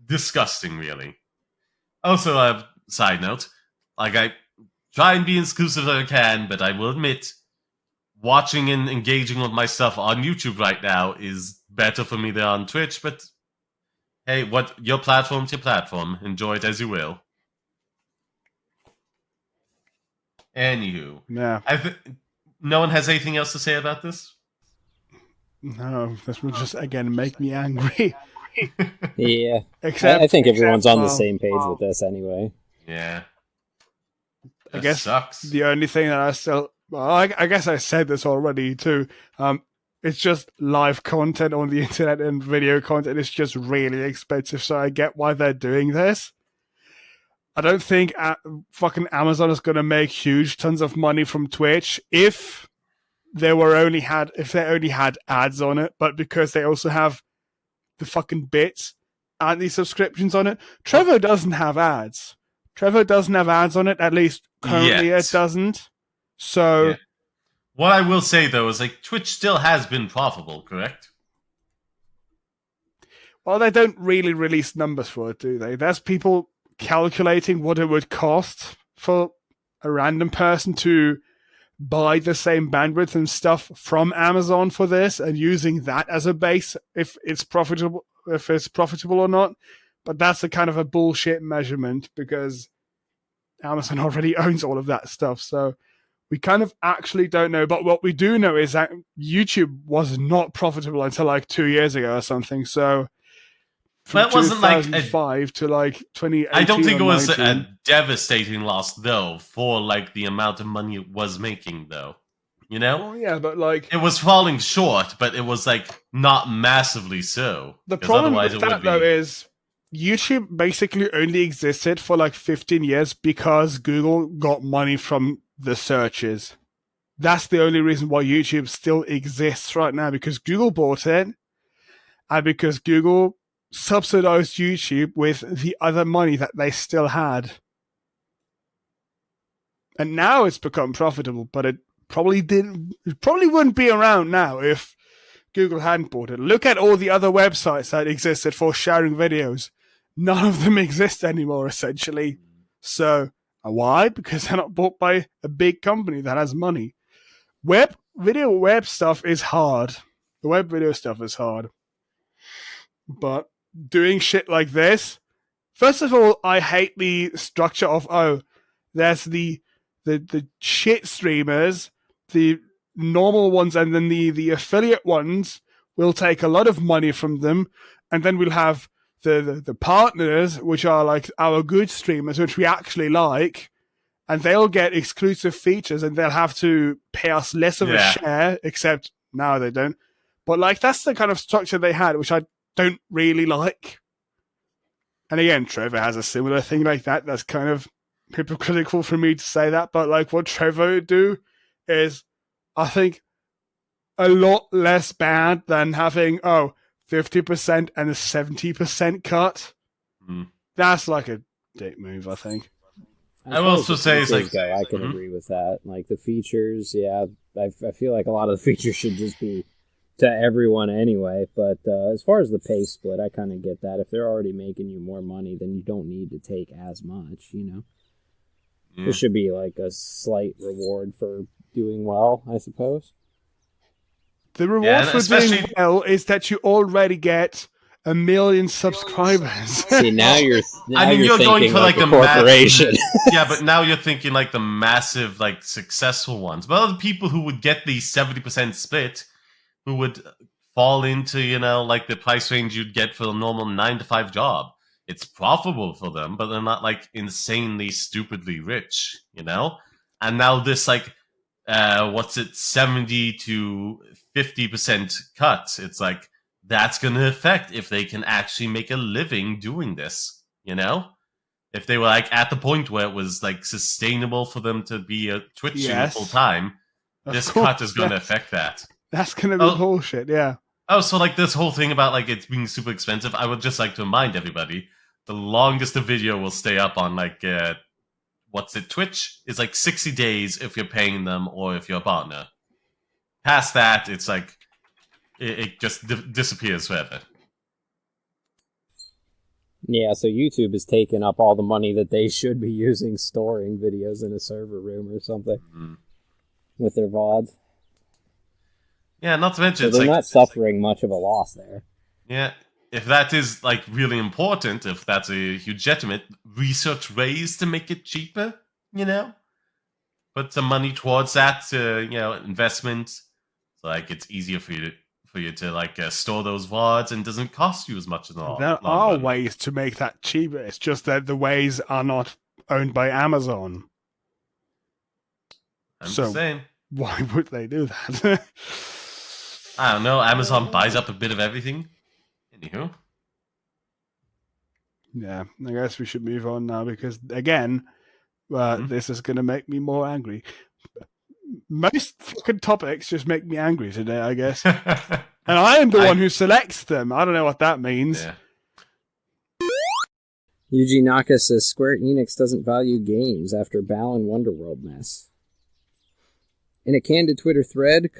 disgusting, really. Also, a side note, I try and be exclusive as I can, but I will admit, watching and engaging with my stuff on YouTube right now is better for me than on Twitch, but hey, your platform's your platform. Enjoy it as you will. Anywho, yeah. No one has anything else to say about this? No, this will just again make me angry. Yeah, I think everyone's on the same page with this anyway. Yeah, I guess sucks. The only thing that I still, I guess I said this already too. It's just live content on the internet and video content is just really expensive. So I get why they're doing this. I don't think fucking Amazon is going to make huge tons of money from Twitch if they only had ads on it, but because they also have the fucking bits and the subscriptions on it. Trevor doesn't have ads. Trevor doesn't have ads on it, at least currently it doesn't. So yeah. What I will say though is Twitch still has been profitable, correct? Well, they don't really release numbers for it, do they? There's people calculating what it would cost for a random person to buy the same bandwidth and stuff from Amazon for this and using that as a base if it's profitable or not. But that's a kind of a bullshit measurement because Amazon already owns all of that stuff. So we kind of actually don't know. But what we do know is that YouTube was not profitable until 2 years ago or something. So from 2005 to 2018. I don't think it was 19. a devastating loss though for the amount of money it was making though. You know? Oh yeah, but it was falling short, but it was not massively so. The problem with that though is YouTube basically only existed for 15 years because Google got money from the searches. That's the only reason why YouTube still exists right now, because Google bought it and because Google subsidized YouTube with the other money that they still had. And now it's become profitable, but it probably wouldn't be around now if Google hadn't bought it. Look at all the other websites that existed for sharing videos. None of them exist anymore, essentially. So, why? Because they're not bought by a big company that has money. Web stuff is hard. The web video stuff is hard. But doing shit like this, first of all, I hate the structure of, there's the shit streamers, the normal ones, and then the affiliate ones will take a lot of money from them, and then we'll have the partners, which are our good streamers, which we actually like, and they'll get exclusive features, and they'll have to pay us less of a share, except now they don't. But that's the kind of structure they had, which I don't really like. And again, Trevor has a similar thing like that. That's kind of hypocritical for me to say that, but what Trevor would do is, I think, a lot less bad than having 50% and a 70% cut. That's a dick move, I think. I will also say it's I can agree with that. The features, I feel like a lot of the features should just be to everyone anyway, but as far as the pay split, I kind of get that. If they're already making you more money, then you don't need to take as much, There should be a slight reward for doing well, I suppose. The reward for doing well is that you already get 1 million subscribers. See, now you're going for a corporation. Yeah, but now you're thinking the massive, successful ones. But other people who would get the 70% split, who would fall into, the price range you'd get for a normal 9-to-5 job. It's profitable for them, but they're not insanely stupidly rich, And now this 70 to 50% cuts. It's like, that's going to affect if they can actually make a living doing this, you know? If they were like at the point where it was like sustainable for them to be a Twitch streamer full time, this cut is going to affect that. That's going to be bullshit, yeah. Oh, so like this whole thing about like it's being super expensive, I would just like to remind everybody, the longest a video will stay up on like Twitch is like 60 days if you're paying them or if you're a partner. Past that, it's like it just disappears forever. Yeah, so YouTube is taking up all the money that they should be using storing videos in a server room or something with their VODs. Yeah, not to mention, so they're not suffering much of a loss there. Yeah, if that is like really important, if that's a huge detriment, research ways to make it cheaper, you know? Put some money towards that, investment. So like it's easier for you to like store those VODs and doesn't cost you as much as all. There are ways to make that cheaper. It's just that the ways are not owned by Amazon. I'm just saying. Why would they do that? I don't know. Amazon buys up a bit of everything. Anywho. Yeah, I guess we should move on now because, again, this is going to make me more angry. Most fucking topics just make me angry today, I guess. And I am the one who selects them. I don't know what that means. Yeah. Yuji Naka says Square Enix doesn't value games after Balan Wonderworld mess. In a candid Twitter thread,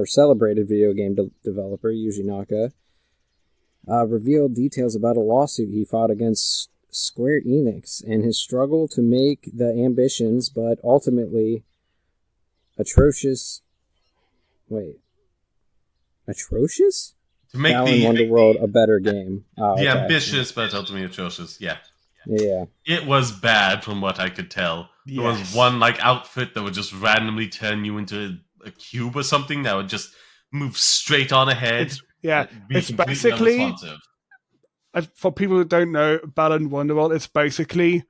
celebrated video game developer Yuji Naka revealed details about a lawsuit he filed against Square Enix and his struggle to make the ambitions but ultimately atrocious? To make Balan Wonderworld a better game. Ambitious but ultimately atrocious, yeah. Yeah. It was bad from what I could tell. Yes. There was one like outfit that would just randomly turn you into a cube or something that would just move straight on ahead. It's basically, for people who don't know, Balan Wonderworld, it's basically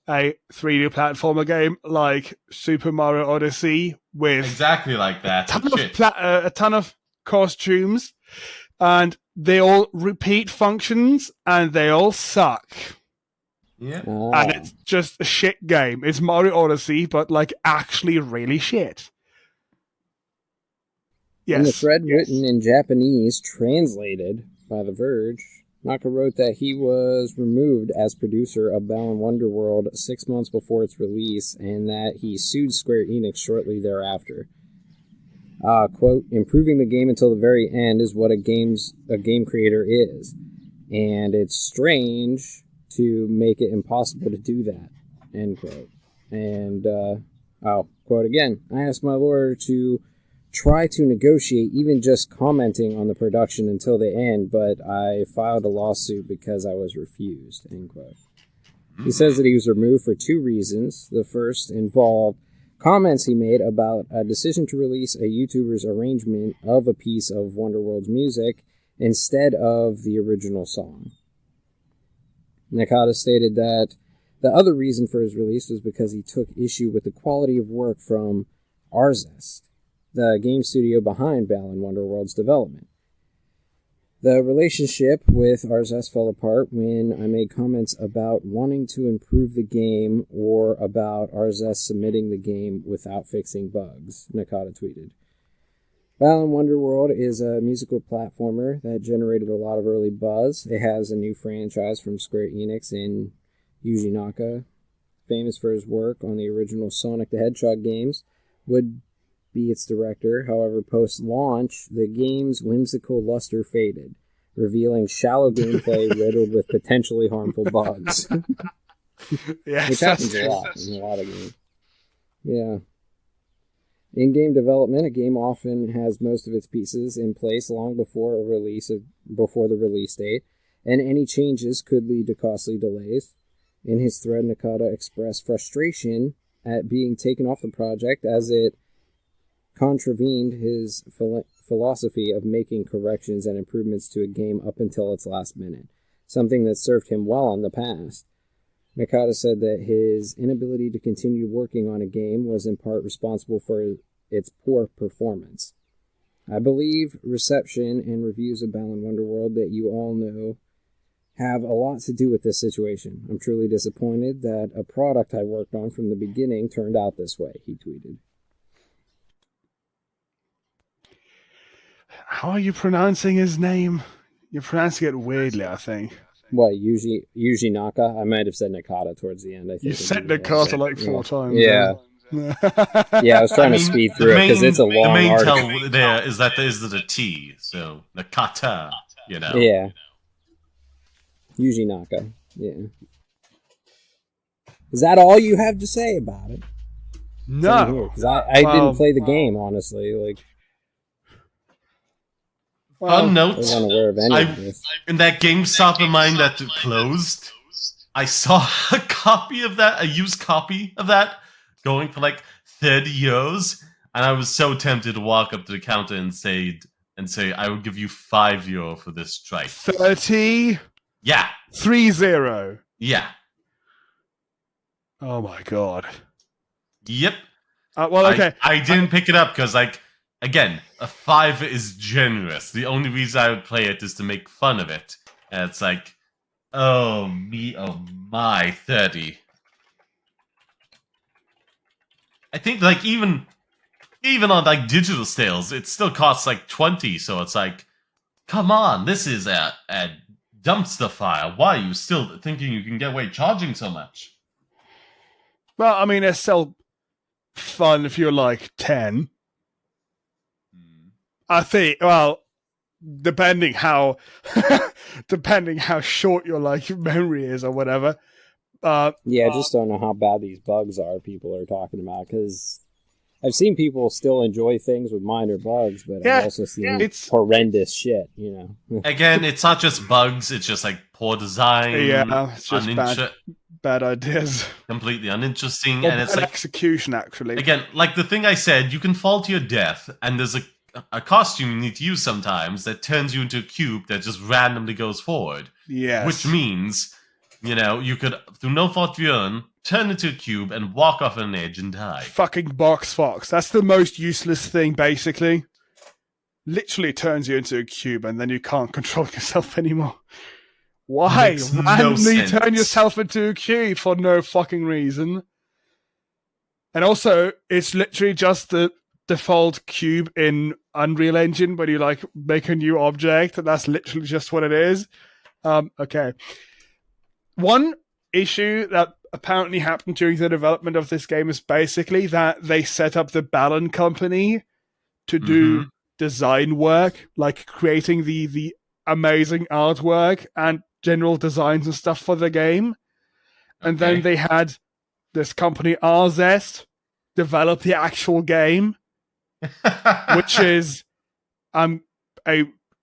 a 3D platformer game like Super Mario Odyssey with exactly like that. A ton of costumes, and they all repeat functions, and they all suck. Yeah. And it's just a shit game. It's Mario Odyssey, but like actually really shit. Yes. In the thread written in Japanese, translated by The Verge, Naka wrote that he was removed as producer of Balan Wonderworld 6 months before its release, and that he sued Square Enix shortly thereafter. Quote, improving the game until the very end is what a game creator is, and it's strange to make it impossible to do that, end quote. And, quote again, I asked my lawyer to try to negotiate even just commenting on the production until the end, but I filed a lawsuit because I was refused, end quote. He says that he was removed for 2 reasons. The first involved comments he made about a decision to release a YouTuber's arrangement of a piece of Wonderworld's music instead of the original song. Nakata stated that the other reason for his release was because he took issue with the quality of work from Arzest, the game studio behind Balan Wonderworld's development. The relationship with Arzest fell apart when I made comments about wanting to improve the game or about Arzest submitting the game without fixing bugs, Nakata tweeted. Balan Wonderworld is a musical platformer that generated a lot of early buzz. It has a new franchise from Square Enix in Yuji Naka, famous for his work on the original Sonic the Hedgehog games, would be its director. However, post-launch, the game's whimsical luster faded, revealing shallow gameplay riddled with potentially harmful bugs. Yes, which happens a lot in a lot of games. Yeah. In game development, a game often has most of its pieces in place long before the release date, and any changes could lead to costly delays. In his thread, Nakata expressed frustration at being taken off the project as it contravened his philosophy of making corrections and improvements to a game up until its last minute, something that served him well in the past. Nakata said that his inability to continue working on a game was in part responsible for its poor performance. I believe reception and reviews of Balan Wonderworld that you all know have a lot to do with this situation. I'm truly disappointed that a product I worked on from the beginning turned out this way, he tweeted. How are you pronouncing his name? You're pronouncing it weirdly, I think. What, Yuji Naka? I might have said Nakata towards the end. I think You said Nakata like 4 times. Yeah. Yeah, I was trying to speed through it because it's a long article. The main tell there is that there is the T, so Nakata, you know. Yeah. Yuji Naka, yeah. Is that all you have to say about it? No. Because I didn't play the game, honestly. Like, Fun note, I wasn't aware of any of this. In that GameStop of mine that closed, I saw a copy of that, a used copy of that, going for like 30 euros, and I was so tempted to walk up to the counter and say, I will give you €5 for this strike. 30? Yeah. 30? Yeah. Oh my god. Yep. Well, okay. I didn't pick it up because, like, again, a $5 is generous. The only reason I would play it is to make fun of it. And it's like, oh my, 30. I think, like, even on, like, digital sales, it still costs, like, 20. So it's like, come on, this is a dumpster fire. Why are you still thinking you can get away charging so much? Well, I mean, it's still fun if you're, like, 10. I think, well, depending how short your like memory is or whatever. I just don't know how bad these bugs are people are talking about, because I've seen people still enjoy things with minor bugs, but I've also seen horrendous shit, you know. Again, it's not just bugs, it's just like poor design. Yeah, it's just bad ideas. Completely uninteresting. Or and it's like execution, actually. Again, like the thing I said, you can fall to your death, and there's a costume you need to use sometimes that turns you into a cube that just randomly goes forward. Yes. Which means, you know, you could, through no fault of your own, turn into a cube and walk off an edge and die. Fucking box fox. That's the most useless thing, basically. Literally turns you into a cube and then you can't control yourself anymore. Why? Randomly turn yourself into a cube for no fucking reason. And also, it's literally just the default cube in Unreal Engine when you like make a new object, and that's literally just what it is. Okay. One issue that apparently happened during the development of this game is basically that they set up the Balan company to do design work, like creating the amazing artwork and general designs and stuff for the game. And then they had this company Arzest develop the actual game. Which is a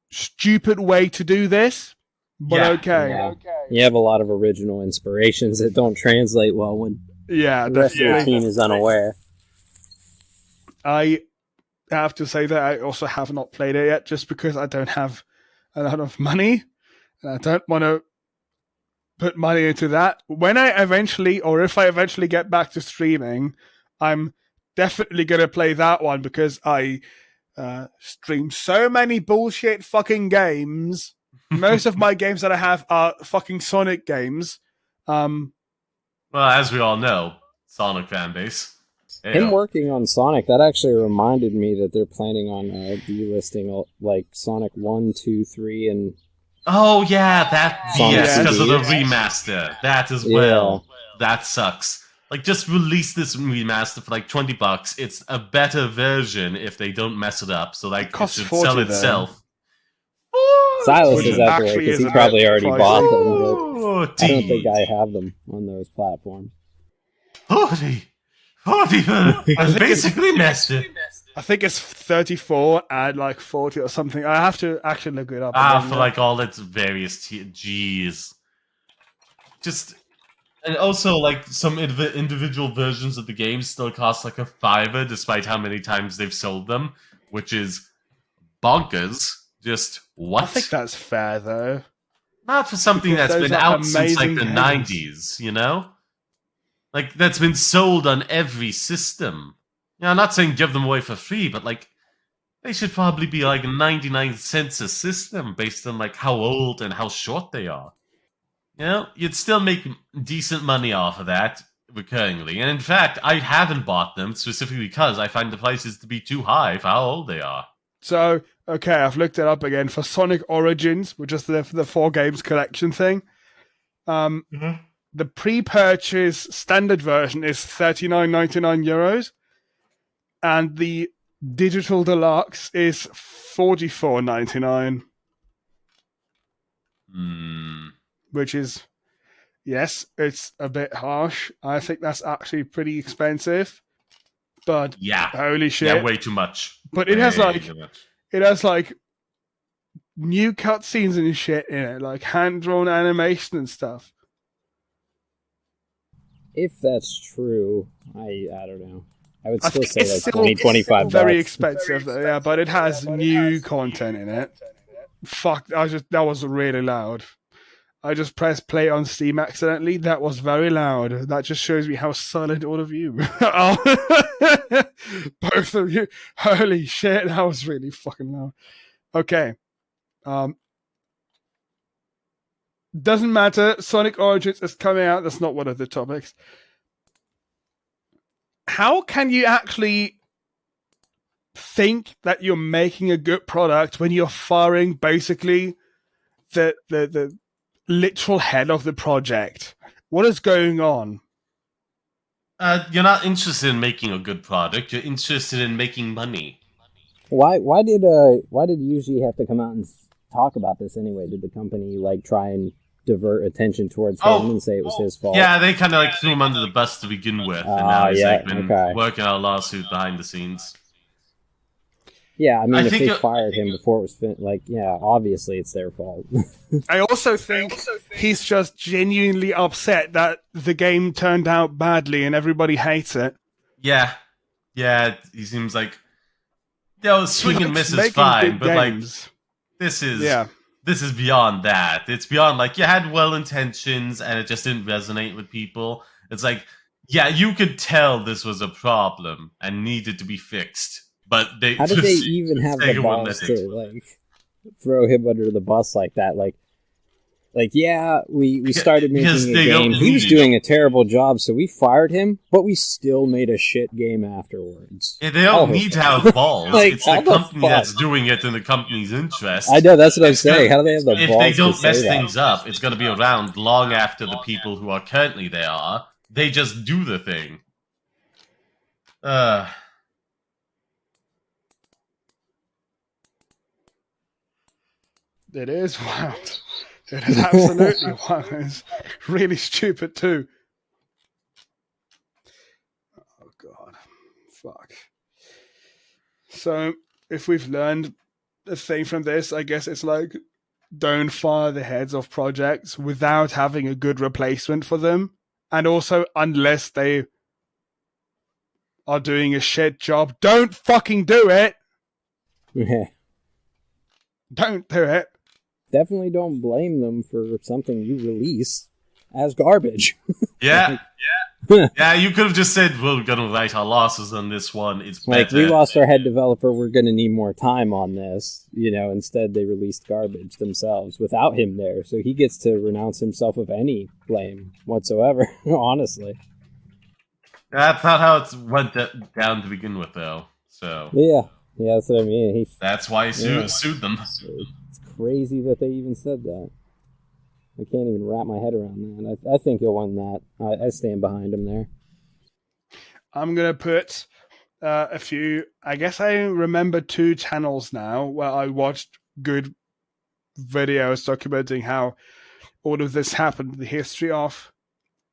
stupid way to do this, but okay. Yeah. You have a lot of original inspirations that don't translate well when the rest of the team is unaware. I have to say that I also have not played it yet, just because I don't have a lot of money, and I don't want to put money into that. When I eventually, or if I eventually get back to streaming, I'm definitely gonna play that one, because I stream so many bullshit fucking games. Most of my games that I have are fucking Sonic games. Well, as we all know, Sonic fan base. Him working on Sonic, that actually reminded me that they're planning on delisting like Sonic 1, 2, 3, and... Oh yeah, because of the remaster. That as well. That sucks. Like, just release this remaster for like $20. It's a better version if they don't mess it up. So like, it should sell itself. Silas is out there because he probably already bought them. But I don't think I have them on those platforms. 40 I basically messed it. I think it's 34 and like 40 or something. I have to actually look it up. For like all its various G's. Just. And also, like, some individual versions of the game still cost like $5, despite how many times they've sold them, which is bonkers. Just what? I think that's fair, though. Not for something Because that's those been are out since like the amazing games. 90s, you know? Like, that's been sold on every system. I'm not saying give them away for free, but like, they should probably be like 99 cents a system based on like how old and how short they are. You'd still make decent money off of that recurringly. And in fact, I haven't bought them specifically because I find the prices to be too high for how old they are. So, okay, I've looked it up again for Sonic Origins, which is the 4 games collection thing. The pre-purchase standard version is €39.99, and the digital deluxe is $44.99. Which is, yes, it's a bit harsh. I think that's actually pretty expensive. But yeah, holy shit, yeah, way too much. But it has like new cutscenes and shit in it, like hand-drawn animation and stuff. If that's true, I don't know. I would still say like still, 25 very bucks. expensive, yeah, but it has new content in it. Fuck, that was really loud. I just pressed play on Steam accidentally. That was very loud. That just shows me how silent all of you are. Both of you. Holy shit, that was really fucking loud. Okay. Doesn't matter. Sonic Origins is coming out. That's not one of the topics. How can you actually think that you're making a good product when you're firing basically the literal head of the project? What is going on? You're not interested in making a good product. You're interested in making money. Why did Yuji have to come out and talk about this anyway? Did the company like try and divert attention towards him and say it was his fault? Yeah, they kind of like threw him under the bus to begin with, and now he's been working on a lawsuit behind the scenes. Yeah, I mean, if they fired him before it was obviously it's their fault. I also think he's just genuinely upset that the game turned out badly and everybody hates it. Yeah, he seems like swing and miss is fine, but games. This is beyond that. It's beyond like you had well intentions and it just didn't resonate with people. It's like, yeah, you could tell this was a problem and needed to be fixed. But how did they even have the balls to like throw him under the bus like that? Like yeah, we started making a game. He was doing a terrible job, so we fired him, but we still made a shit game afterwards. Yeah, they don't need to have balls. Like, it's the company that's doing it in the company's interest. I know, that's what I'm saying. How do they have the balls? If they don't mess things up, it's going to be around long after the people who are currently there are. They just do the thing. It is wild. It is absolutely wild. It's really stupid too. Oh god. Fuck. So, if we've learned a thing from this, I guess it's like, don't fire the heads of projects without having a good replacement for them. And also, unless they are doing a shit job, don't fucking do it! Yeah. Don't do it. Definitely don't blame them for something you release as garbage. Yeah. Yeah, you could have just said, we're going to write our losses on this one. It's better. We lost our head developer. We're going to need more time on this. Instead they released garbage themselves without him there. So he gets to renounce himself of any blame whatsoever, honestly. That's not how it went down to begin with, though. So Yeah, that's what I mean. That's why he sued them. It's crazy that they even said that. I can't even wrap my head around that. I think he'll win that. I stand behind him there. I'm going to put a few... I guess I remember 2 channels now where I watched good videos documenting how all of this happened, the history of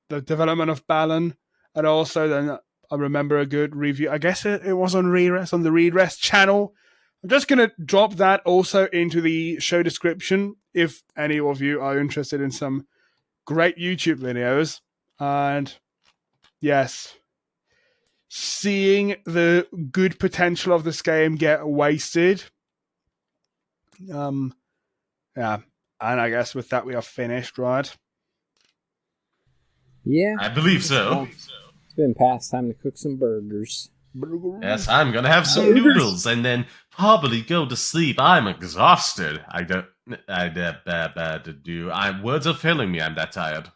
the development of Balan, and also then I remember a good review. I guess it was on Redress, on the Redress channel. I'm just going to drop that also into the show description if any of you are interested in some great YouTube videos. And yes, seeing the good potential of this game get wasted. Yeah, And I guess with that we are finished, right? Yeah. I believe so. It's been past time to cook some burgers. Yes, I'm gonna have some noodles and then probably go to sleep. I'm exhausted. Words are failing me. I'm that tired.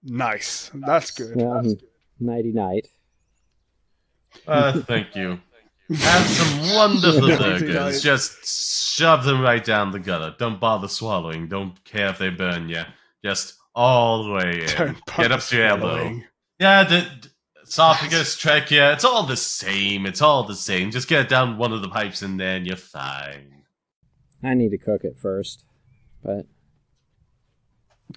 Nice. That's good. Nighty night. Thank you. Have some wonderful burgers. Just shove them right down the gutter. Don't bother swallowing. Don't care if they burn you. Just all the way in. Get up to your elbow. Yeah, the esophagus, trachea, it's all the same. It's all the same. Just get down one of the pipes and then you're fine. I need to cook it first, but...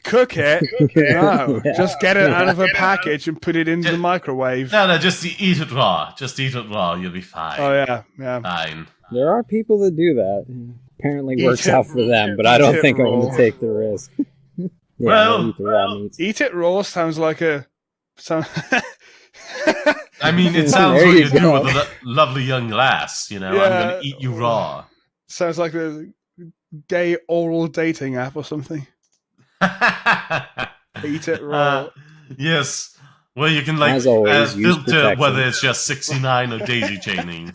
Cook it? No. Yeah. Just get it out of a package and put it in the microwave. No, just eat it raw. Just eat it raw. You'll be fine. Oh, yeah. Fine. There are people that do that. Apparently works out for them, but I don't think I want to take the risk. Eat it raw sounds like a... I mean, it sounds like you do with a lovely young lass, you know? Yeah. I'm going to eat you raw. Sounds like a gay oral dating app or something. Eat it raw. Yes. Well, you can filter whether it's just 69 or daisy chaining.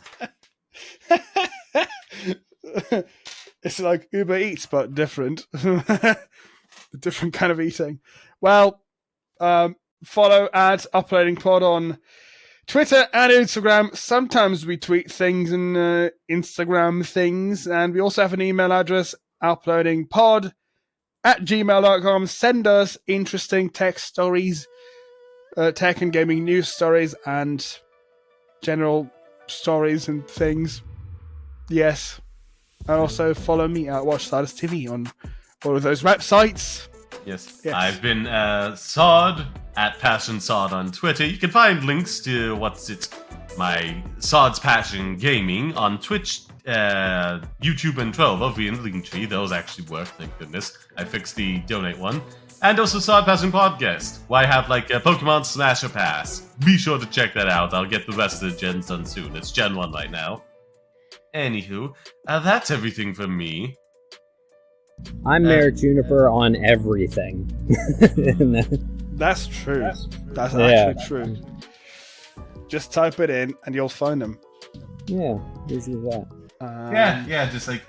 It's like Uber Eats, but different. Different kind of eating. Well, follow at Uploading Pod on Twitter and Instagram. Sometimes we tweet things and Instagram things, and we also have an email address, uploadingpod@gmail.com. Send us interesting tech stories, tech and gaming news stories, and general stories and things. Yes. And also follow me at WatchStarters TV on all of those websites. Yes. I've been Sod at Passion Sod on Twitter. You can find links to my Sod's Passion Gaming on Twitch, YouTube, and 12 over in Linktree. Those actually work, thank goodness. I fixed the donate one. And also Sod Passion Podcast, where I have like a Pokemon Smasher Pass. Be sure to check that out. I'll get the rest of the gens done soon. It's Gen 1 right now. Anywho, that's everything from me. I'm Mayor Juniper on everything. That's true. That's actually true. Just type it in and you'll find them. Yeah, easy as that. Just like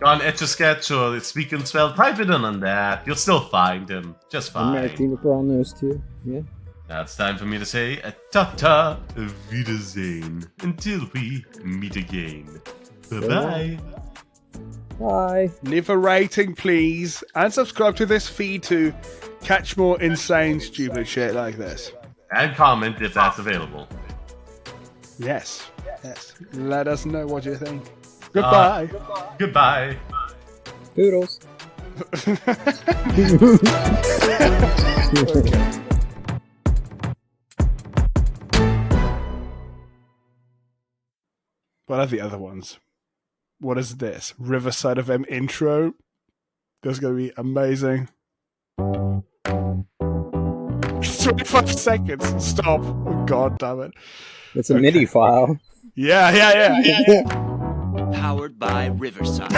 go on Etch-a-Sketch or Speak and Spell, type it in on that. You'll still find them. Just fine. I'm Mayor Juniper on those too. Yeah. Now it's time for me to say ta-ta, Wiedersehen. Until we meet again. Bye-bye. Bye. Leave a rating, please, and subscribe to this feed to catch more insane, stupid shit like this. And comment if that's available. Yes. Let us know what you think. Goodbye. Goodbye. Doodles. What are the other ones? What is this? Riverside of M intro? That's going to be amazing. 25 seconds. Stop. Oh, God damn it. It's a MIDI file. Yeah. Powered by Riverside.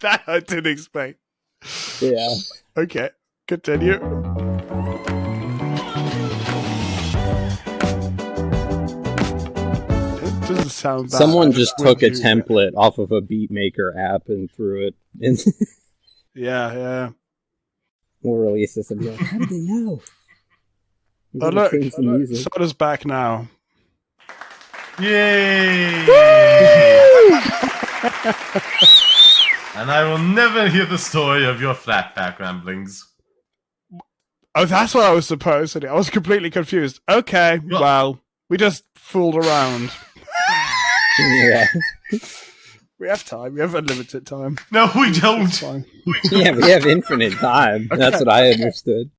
That I didn't expect. Yeah. Okay. Continue. Doesn't sound bad. Someone just took a template off of a beatmaker app and threw it in. Yeah. We'll release this and be like, how did they know? Oh, look. Soda's back now. Yay! And I will never hear the story of your flatback ramblings. Oh, that's what I was supposed to do. I was completely confused. Okay, well, we just fooled around. Yeah. We have time. We have unlimited time. No, we don't. Yeah, we have infinite time. Okay. That's what I understood.